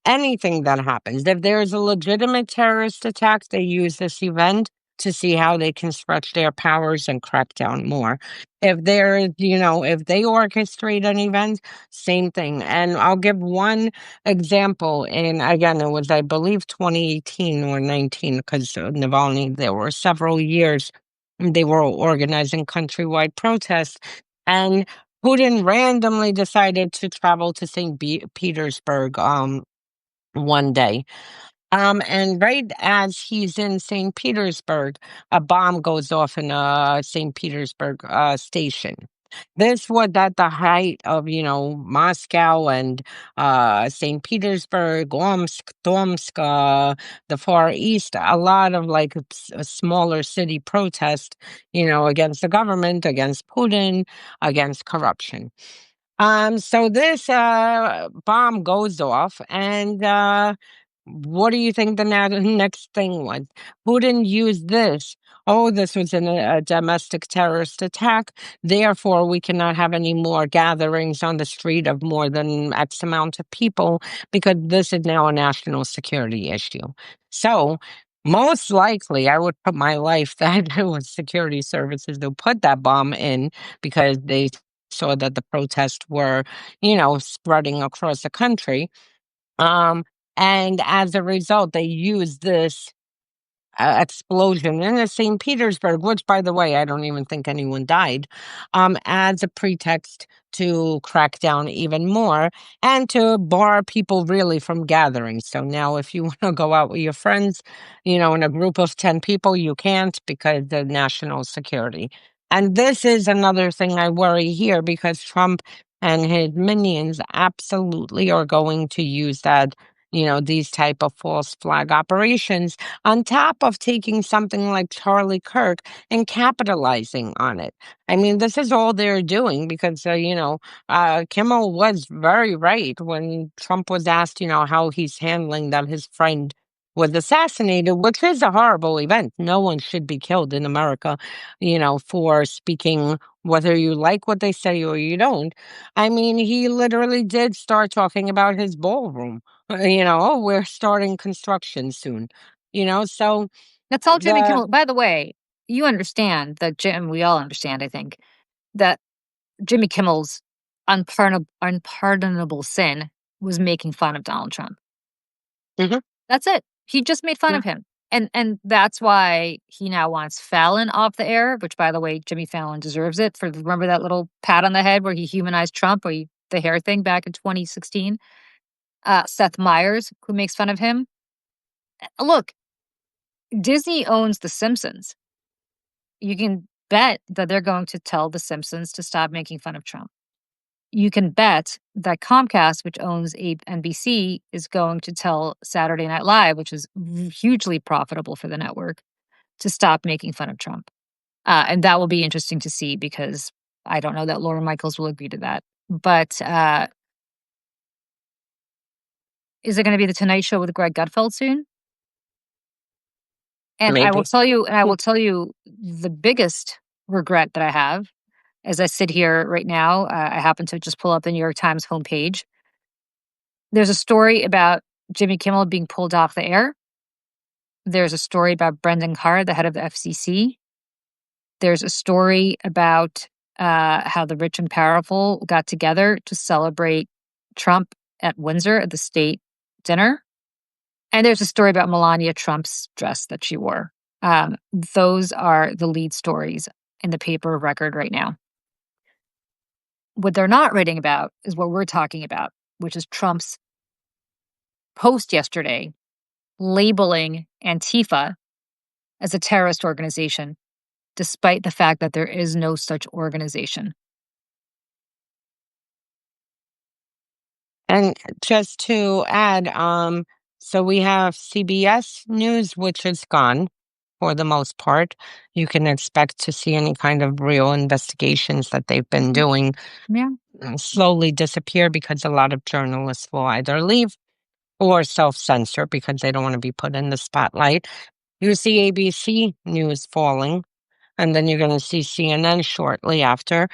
anything that happens. If there's a legitimate terrorist attack, they use this event to see how they can stretch their powers and crack down more. If if they orchestrate an event, same thing. And I'll give one example. And again, it was, I believe, 2018 or 19, because Navalny, there were several years they were organizing countrywide protests. And Putin randomly decided to travel to Petersburg one day. And right as he's in St. Petersburg, a bomb goes off in a St. Petersburg station. This was at the height of, Moscow and St. Petersburg, Tomsk, the Far East, a lot of like a smaller city protest, against the government, against Putin, against corruption. So this bomb goes off, and what do you think the next thing was? Putin used this. Oh, this was a domestic terrorist attack. Therefore, we cannot have any more gatherings on the street of more than X amount of people, because this is now a national security issue. So, most likely, I would put my life that it was security services who put that bomb in, because they saw that the protests were, spreading across the country. Um, and as a result, they used this explosion in the St. Petersburg, which, by the way, I don't even think anyone died, as a pretext to crack down even more and to bar people really from gatherings. So now if you want to go out with your friends, in a group of 10 people, you can't, because the national security. And this is another thing I worry here, because Trump and his minions absolutely are going to use that, these type of false flag operations, on top of taking something like Charlie Kirk and capitalizing on it. I mean, this is all they're doing, because, Kimmel was very right when Trump was asked, how he's handling that his friend was assassinated, which is a horrible event. No one should be killed in America, for speaking, whether you like what they say or you don't. I mean, he literally did start talking about his ballroom. Oh, we're starting construction soon. So That's all Jimmy the Kimmel. By the way, you understand that we all understand, I think, that Jimmy Kimmel's unpardonable sin was making fun of Donald Trump. Mhm. That's it. He just made fun Yeah. of him. And that's why he now wants Fallon off the air, which, by the way, Jimmy Fallon deserves it for, remember that little pat on the head where he humanized Trump, or the hair thing back in 2016? Seth Meyers, who makes fun of him. Look, Disney owns The Simpsons. You can bet that they're going to tell The Simpsons to stop making fun of Trump. You can bet that Comcast, which owns NBC, is going to tell Saturday Night Live, which is hugely profitable for the network, to stop making fun of Trump. And that will be interesting to see because I don't know that Laura Michaels will agree to that. But is it going to be the Tonight Show with Greg Gutfeld soon? And I will Maybe. tell you the biggest regret that I have as I sit here right now. I happen to just pull up the New York Times homepage. There's a story about Jimmy Kimmel being pulled off the air. There's a story about Brendan Carr, the head of the FCC. There's a story about how the rich and powerful got together to celebrate Trump at Windsor at the state dinner. And there's a story about Melania Trump's dress that she wore. Those are the lead stories in the paper of record right now. What they're not writing about is what we're talking about, which is Trump's post yesterday labeling Antifa as a terrorist organization, despite the fact that there is no such organization. And just to add, so we have CBS News, which is gone for the most part. You can expect to see any kind of real investigations that they've been doing Yeah. slowly disappear because a lot of journalists will either leave or self-censor because they don't want to be put in the spotlight. You see ABC News falling, and then you're going to see CNN shortly after.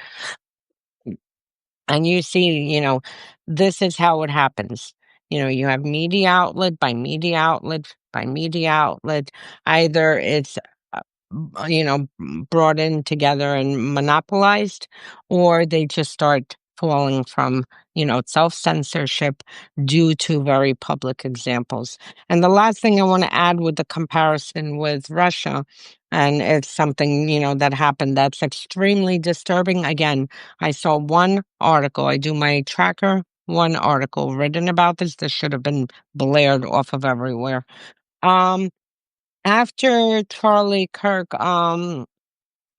And you see, this is how it happens. You have media outlet by media outlet by media outlet. Either it's, brought in together and monopolized, or they just start falling from, self-censorship due to very public examples. And the last thing I want to add with the comparison with Russia, and it's something, that happened that's extremely disturbing. Again, I saw one article. I do my tracker. One article written about this. This should have been blared off of everywhere. After Charlie Kirk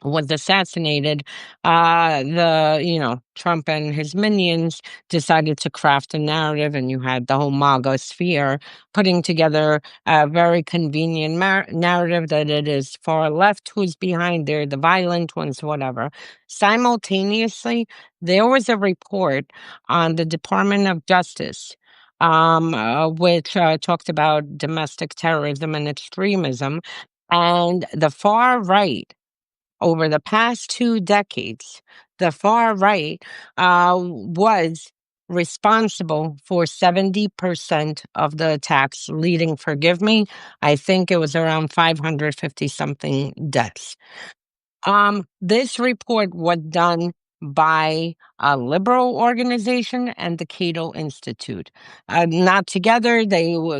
was assassinated, Trump and his minions decided to craft a narrative, and you had the whole MAGA sphere putting together a very convenient narrative that it is far left who's behind there, the violent ones, whatever. Simultaneously, there was a report on the Department of Justice, which talked about domestic terrorism and extremism, and the far right over the past 2 decades, the far right was responsible for 70% of the attacks, leading, forgive me, I think it was around 550 something deaths. This report was done by a liberal organization and the Cato Institute. Not together.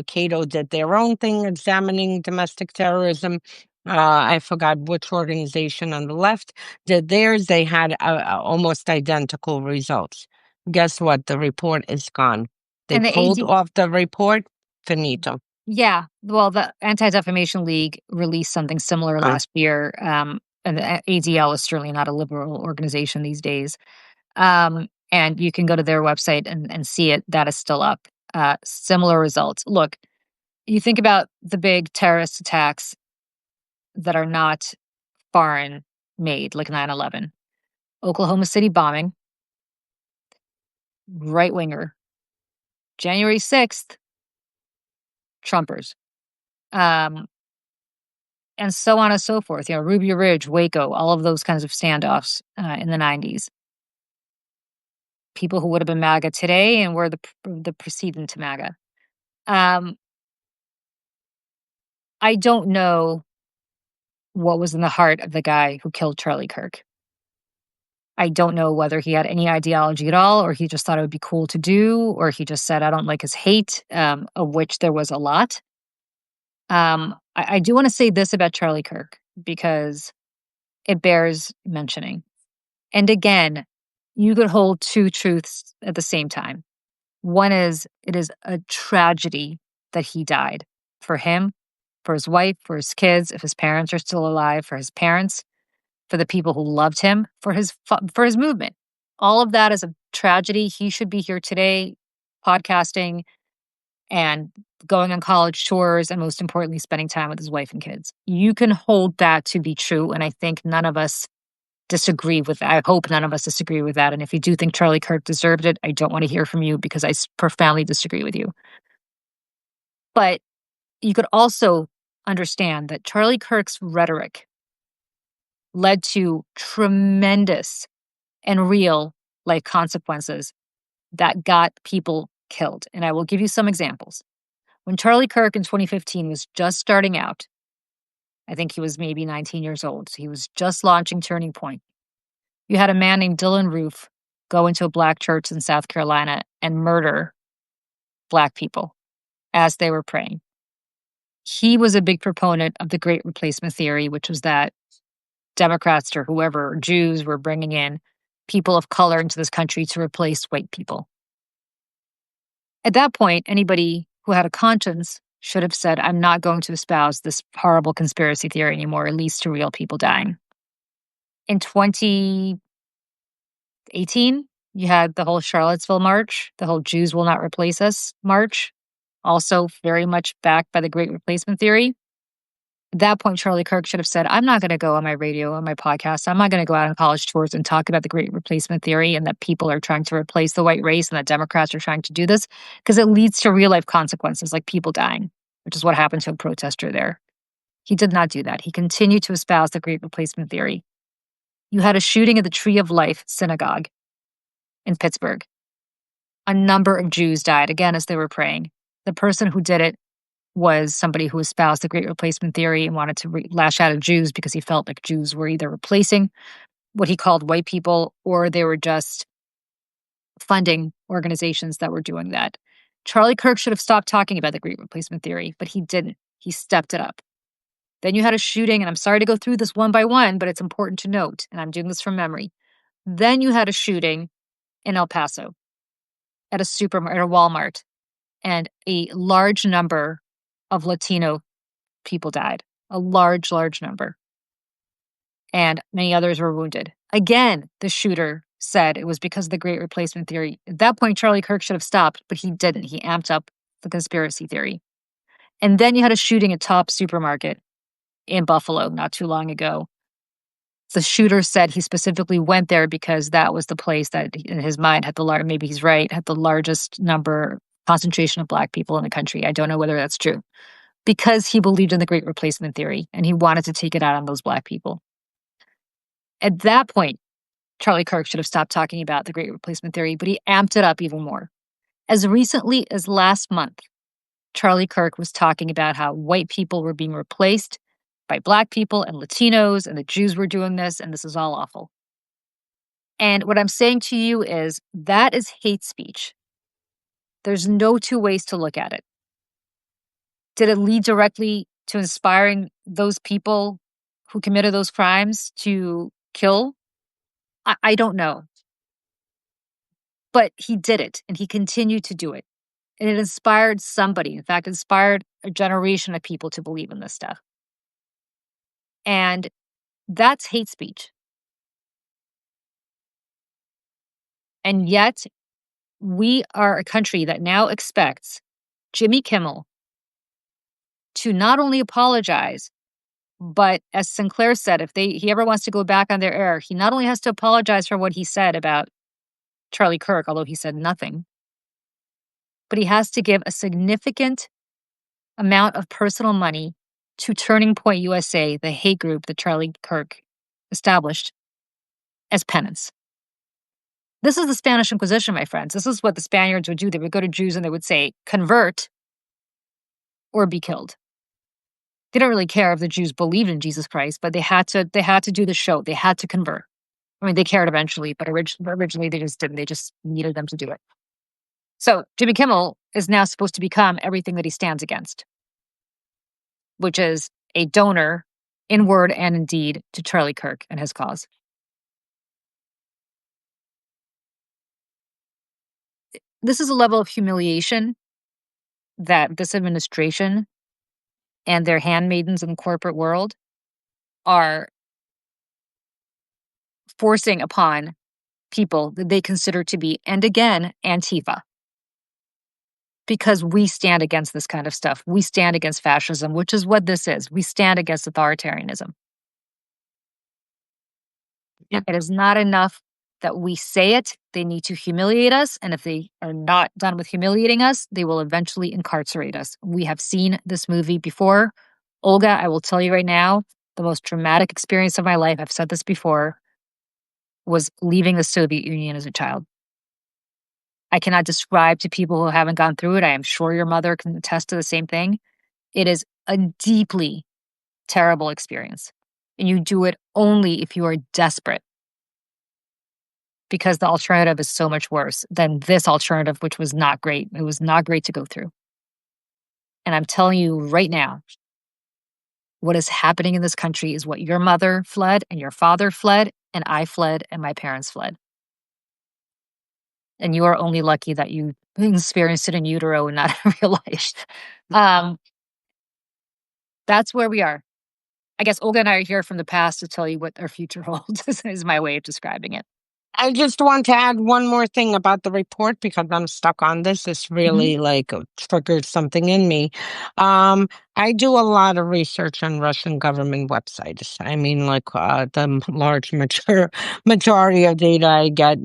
Cato did their own thing, examining domestic terrorism. I forgot which organization on the left did theirs. They had almost identical results. Guess what? The report is gone. They And the pulled AD, off the report. Finito. yeah, well, the Anti-Defamation League released something similar last year, and the ADL is certainly not a liberal organization these days. And you can go to their website and see it. That is still up. Similar results. Look, you think about the big terrorist attacks that are not foreign made, like 9/11, Oklahoma City bombing, right winger, January 6th, Trumpers. And so on and so forth. Ruby Ridge, Waco, all of those kinds of standoffs in the 90s. People who would have been MAGA today and were the precedent to MAGA. I don't know what was in the heart of the guy who killed Charlie Kirk. I don't know whether he had any ideology at all, or he just thought it would be cool to do, or he just said, I don't like his hate, of which there was a lot. I do want to say this about Charlie Kirk, because it bears mentioning. And again, you could hold two truths at the same time. One is, it is a tragedy that he died, for him, for his wife, for his kids, if his parents are still alive, for his parents, for the people who loved him, for his movement. All of that is a tragedy. He should be here today podcasting and going on college tours, and most importantly, spending time with his wife and kids. You can hold that to be true, and I think none of us disagree with that. I hope none of us disagree with that, and if you do think Charlie Kirk deserved it, I don't want to hear from you because I profoundly disagree with you. But you could also understand that Charlie Kirk's rhetoric led to tremendous and real life consequences that got people killed. And I will give you some examples. When Charlie Kirk in 2015 was just starting out, I think he was maybe 19 years old. So he was just launching Turning Point. You had a man named Dylan Roof go into a black church in South Carolina and murder black people as they were praying. He was a big proponent of the Great Replacement Theory, which was that Democrats or whoever, Jews, were bringing in people of color into this country to replace white people. At that point, anybody who had a conscience should have said, I'm not going to espouse this horrible conspiracy theory anymore. It leads to real people dying. In 2018, you had the whole Charlottesville march, the whole Jews will not replace us march, also very much backed by the Great Replacement Theory. At that point, Charlie Kirk should have said, I'm not going to go on my radio, on my podcast. I'm not going to go out on college tours and talk about the Great Replacement Theory and that people are trying to replace the white race and that Democrats are trying to do this because it leads to real life consequences like people dying, which is what happened to a protester there. He did not do that. He continued to espouse the Great Replacement Theory. You had a shooting at the Tree of Life synagogue in Pittsburgh. A number of Jews died, again, as they were praying. The person who did it was somebody who espoused the Great Replacement Theory and wanted to lash out at Jews because he felt like Jews were either replacing what he called white people or they were just funding organizations that were doing that. Charlie Kirk should have stopped talking about the Great Replacement Theory, but he didn't. He stepped it up. Then you had a shooting, and I'm sorry to go through this one by one, but it's important to note, and I'm doing this from memory. Then you had a shooting in El Paso at a supermarket, at a Walmart, and a large number of Latino people died, a large, large number. And many others were wounded. Again, the shooter said it was because of the Great Replacement Theory. At that point, Charlie Kirk should have stopped, but he didn't. He amped up the conspiracy theory. And then you had a shooting at Top Supermarket in Buffalo not too long ago. The shooter said he specifically went there because that was the place that in his mind had the maybe he's right, had the largest concentration of black people in the country. I don't know whether that's true. Because he believed in the Great Replacement Theory and he wanted to take it out on those black people. At that point, Charlie Kirk should have stopped talking about the Great Replacement Theory, but he amped it up even more. As recently as last month, Charlie Kirk was talking about how white people were being replaced by black people and Latinos, and the Jews were doing this, and this is all awful. And what I'm saying to you is that is hate speech. There's no two ways to look at it. Did it lead directly to inspiring those people who committed those crimes to kill? I don't know. But he did it, and he continued to do it. And it inspired somebody, in fact, inspired a generation of people to believe in this stuff. And that's hate speech. And yet, we are a country that now expects Jimmy Kimmel to not only apologize, but as Sinclair said, if he ever wants to go back on their air, he not only has to apologize for what he said about Charlie Kirk, although he said nothing, but he has to give a significant amount of personal money to Turning Point USA, the hate group that Charlie Kirk established, as penance. This is the Spanish Inquisition, my friends. This is what the Spaniards would do. They would go to Jews and they would say, convert or be killed. They don't really care if the Jews believed in Jesus Christ, but they had to do the show. They had to convert. I mean, they cared eventually, but originally they just didn't. They just needed them to do it. So Jimmy Kimmel is now supposed to become everything that he stands against, which is a donor in word and in deed to Charlie Kirk and his cause. This is a level of humiliation that this administration and their handmaidens in the corporate world are forcing upon people that they consider to be, and again, Antifa. because we stand against this kind of stuff. We stand against fascism, which is what this is. We stand against authoritarianism. Yeah. It is not enough that we say it. They need to humiliate us. And if they are not done with humiliating us, they will eventually incarcerate us. We have seen this movie before. Olga, I will tell you right now, the most traumatic experience of my life, I've said this before, was leaving the Soviet Union as a child. I cannot describe to people who haven't gone through it. I am sure your mother can attest to the same thing. It is a deeply terrible experience. And you do it only if you are desperate, because the alternative is so much worse than this alternative, which was not great. It was not great to go through. And I'm telling you right now, what is happening in this country is what your mother fled and your father fled and I fled and my parents fled. And you are only lucky that you experienced it in utero and not in real life. That's where we are. I guess Olga and I are here from the past to tell you what our future holds, is my way of describing it. I just want to add one more thing about the report because I'm stuck on this. This really triggered something in me. I do a lot of research on Russian government websites. I mean, the large majority of data I get,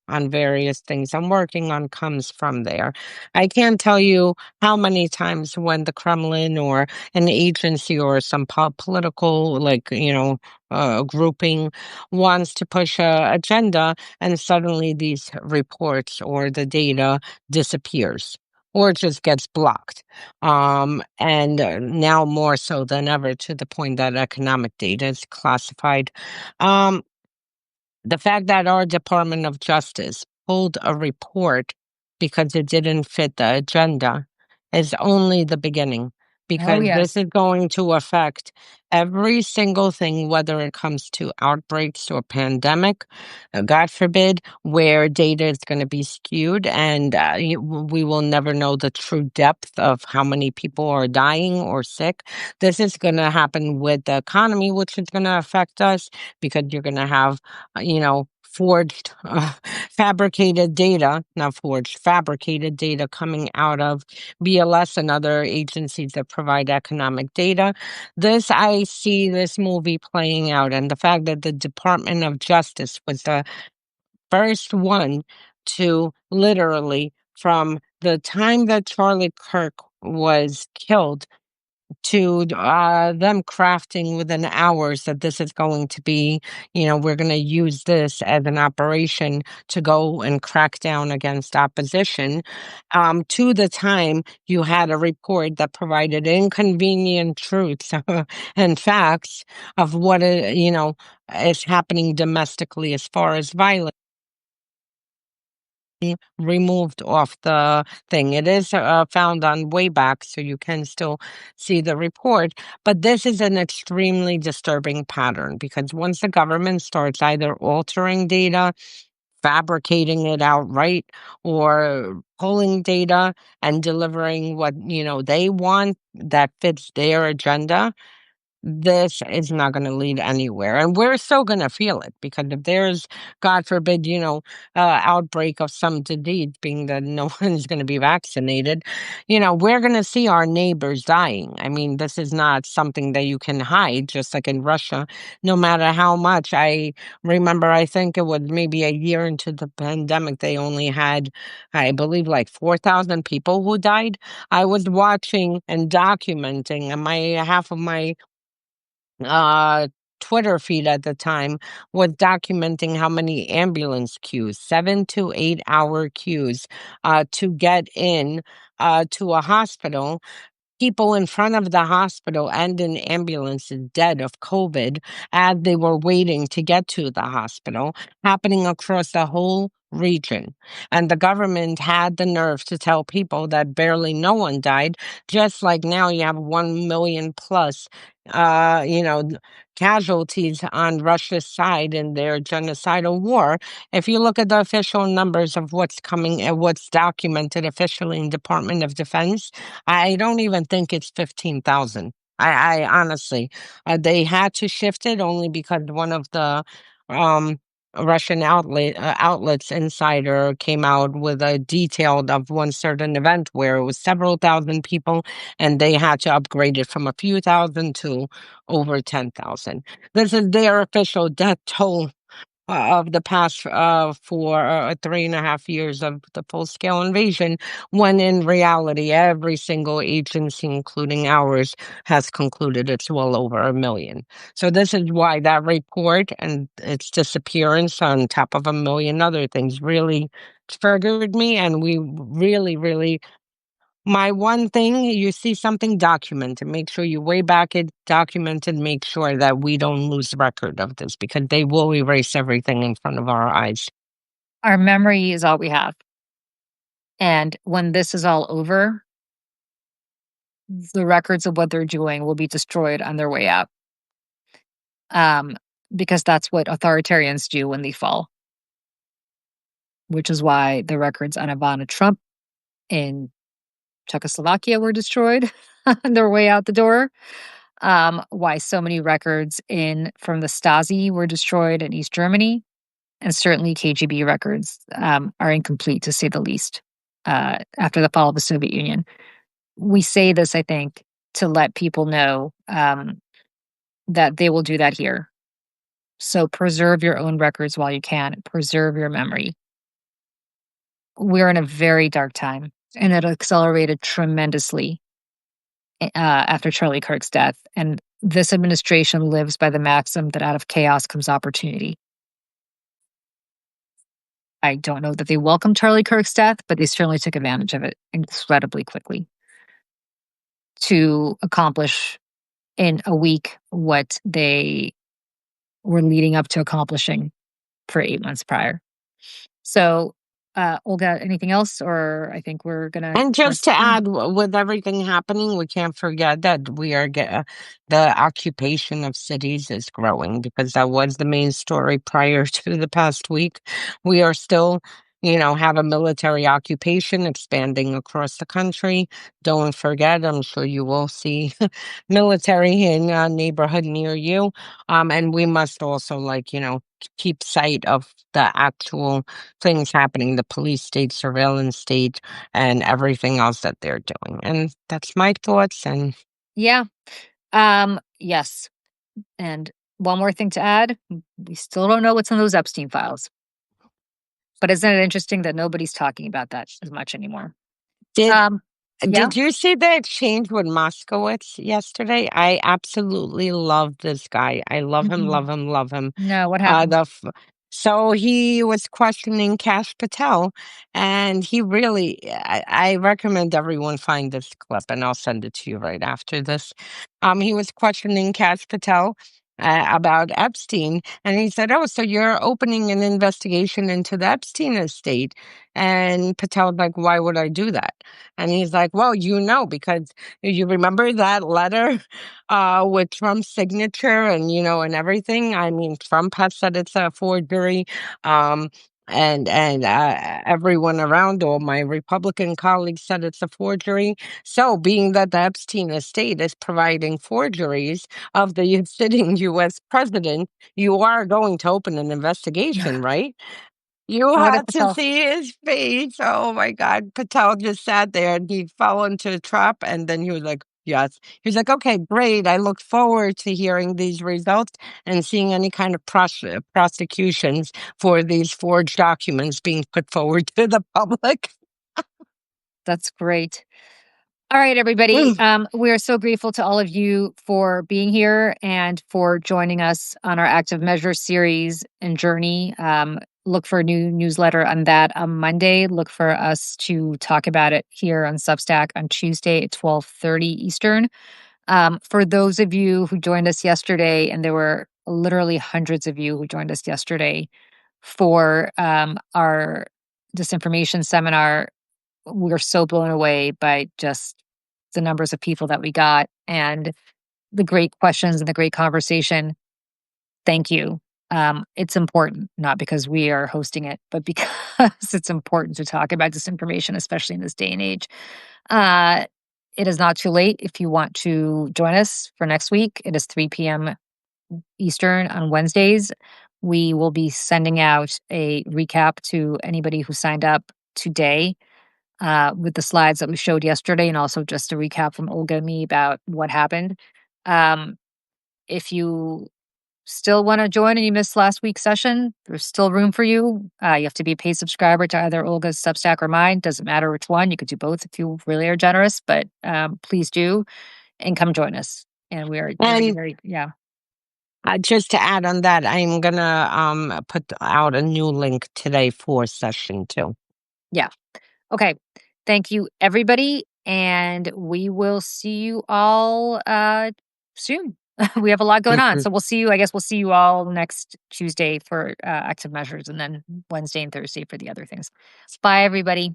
on various things I'm working on comes from there. I can't tell you how many times when the Kremlin or an agency or some political, grouping wants to push a agenda, and suddenly these reports or the data disappears or just gets blocked. And now more so than ever, to the point that economic data is classified. Um, the fact that our Department of Justice pulled a report because it didn't fit the agenda is only the beginning, Oh, because this yes. is going to affect every single thing, whether it comes to outbreaks or pandemic, God forbid, where data is going to be skewed, and we will never know the true depth of how many people are dying or sick. This is going to happen with the economy, which is going to affect us because you're going to have forged, fabricated data, not forged, fabricated data coming out of BLS and other agencies that provide economic data. I see this movie playing out, and the fact that the Department of Justice was the first one to literally, from the time that Charlie Kirk was killed to them crafting within hours that this is going to be, we're going to use this as an operation to go and crack down against opposition, to the time you had a report that provided inconvenient truths and facts of what, is happening domestically as far as violence, removed off the thing. It is found on Wayback, so you can still see the report. But this is an extremely disturbing pattern, because once the government starts either altering data, fabricating it outright, or pulling data and delivering what they want that fits their agenda, this is not going to lead anywhere. And we're still going to feel it, because if there's, God forbid, outbreak of some disease, being that no one's going to be vaccinated, we're going to see our neighbors dying. I mean, this is not something that you can hide, just like in Russia, no matter how much. I remember, I think it was maybe a year into the pandemic, they only had, I believe, like 4,000 people who died. I was watching and documenting, and half of my uh Twitter feed at the time was documenting how many ambulance queues, 7 to 8 hour queues, to get in to a hospital. People in front of the hospital and in ambulances dead of COVID as they were waiting to get to the hospital, happening across the whole region. And the government had the nerve to tell people that barely no one died, just like now you have 1 million plus, uh, you know, casualties on Russia's side in their genocidal war. If you look at the official numbers of what's coming and what's documented officially in Department of Defense, I don't even think it's 15,000. I honestly, they had to shift it only because one of the um, Russian outlets insider came out with a detailed of one certain event where it was several thousand people, and they had to upgrade it from a few thousand to over 10,000. This is their official death toll of the past 3.5 years of the full-scale invasion, when in reality, every single agency, including ours, has concluded it's well over 1 million. So this is why that report and its disappearance, on top of 1 million other things, really triggered me. And we really, really, my one thing, you see something, document it. Make sure you way back it, document it, make sure that we don't lose record of this, because they will erase everything in front of our eyes. Our memory is all we have. And when this is all over, the records of what they're doing will be destroyed on their way out. Because that's what authoritarians do when they fall. Which is why the records on Ivana Trump in Czechoslovakia were destroyed on their way out the door. Why so many records from the Stasi were destroyed in East Germany, and certainly KGB records are incomplete, to say the least, after the fall of the Soviet Union. We say this, I think, to let people know that they will do that here. So preserve your own records while you can. Preserve your memory. We're in a very dark time, and it accelerated tremendously after Charlie Kirk's death. And this administration lives by the maxim that out of chaos comes opportunity. I don't know that they welcomed Charlie Kirk's death, but they certainly took advantage of it incredibly quickly to accomplish in a week what they were leading up to accomplishing for 8 months prior. So, Olga, anything else? Or I think we're going to... And just to add, with everything happening, we can't forget that the occupation of cities is growing, because that was the main story prior to the past week. We are still, have a military occupation expanding across the country. Don't forget, I'm sure you will see military in a neighborhood near you. And we must also, keep sight of the actual things happening, the police state, surveillance state, and everything else that they're doing. And that's my thoughts. And yeah. Yes. And one more thing to add, we still don't know what's in those Epstein files. But isn't it interesting that nobody's talking about that as much anymore? Yeah. Did you see the exchange with Moskowitz yesterday? I absolutely love this guy. I love him, love him, love him. No, what happened? So he was questioning Kash Patel, and he really, I recommend everyone find this clip, and I'll send it to you right after this. He was questioning Kash Patel about Epstein, and he said, "Oh, so you're opening an investigation into the Epstein estate?" And Patel was like, "Why would I do that?" And he's like, "Well, because you remember that letter with Trump's signature and everything. I mean, Trump has said it's a forgery. And everyone around, all my Republican colleagues, said it's a forgery. So, being that the Epstein estate is providing forgeries of the sitting U.S. president, you are going to open an investigation, right?" You What did had to Patel? see his face. Oh my God. Patel just sat there and he fell into a trap. And then he was like, yes. He was like, okay, great. I look forward to hearing these results and seeing any kind of prosecutions for these forged documents being put forward to the public. That's great. All right, everybody. We are so grateful to all of you for being here and for joining us on our Active Measures series and journey. Look for a new newsletter on that on Monday. Look for us to talk about it here on Substack on Tuesday at 12:30 Eastern. For those of you who joined us yesterday, and there were literally hundreds of you who joined us yesterday for our disinformation seminar, we were so blown away by just the numbers of people that we got and the great questions and the great conversation. Thank you. It's important, not because we are hosting it, but because it's important to talk about disinformation, especially in this day and age. It is not too late if you want to join us for next week. It is 3 p.m. Eastern on Wednesdays. We will be sending out a recap to anybody who signed up today with the slides that we showed yesterday, and also just a recap from Olga and me about what happened. Um, if you still want to join and you missed last week's session, there's still room for you. You have to be a paid subscriber to either Olga's Substack or mine. Doesn't matter which one. You could do both if you really are generous, but please do and come join us. And we are very, And very, yeah. just to add on that, I'm gonna put out a new link today for session 2. Yeah. Okay. Thank you, everybody. And we will see you all soon. We have a lot going on. So I guess we'll see you all next Tuesday for active measures and then Wednesday and Thursday for the other things. Bye, everybody.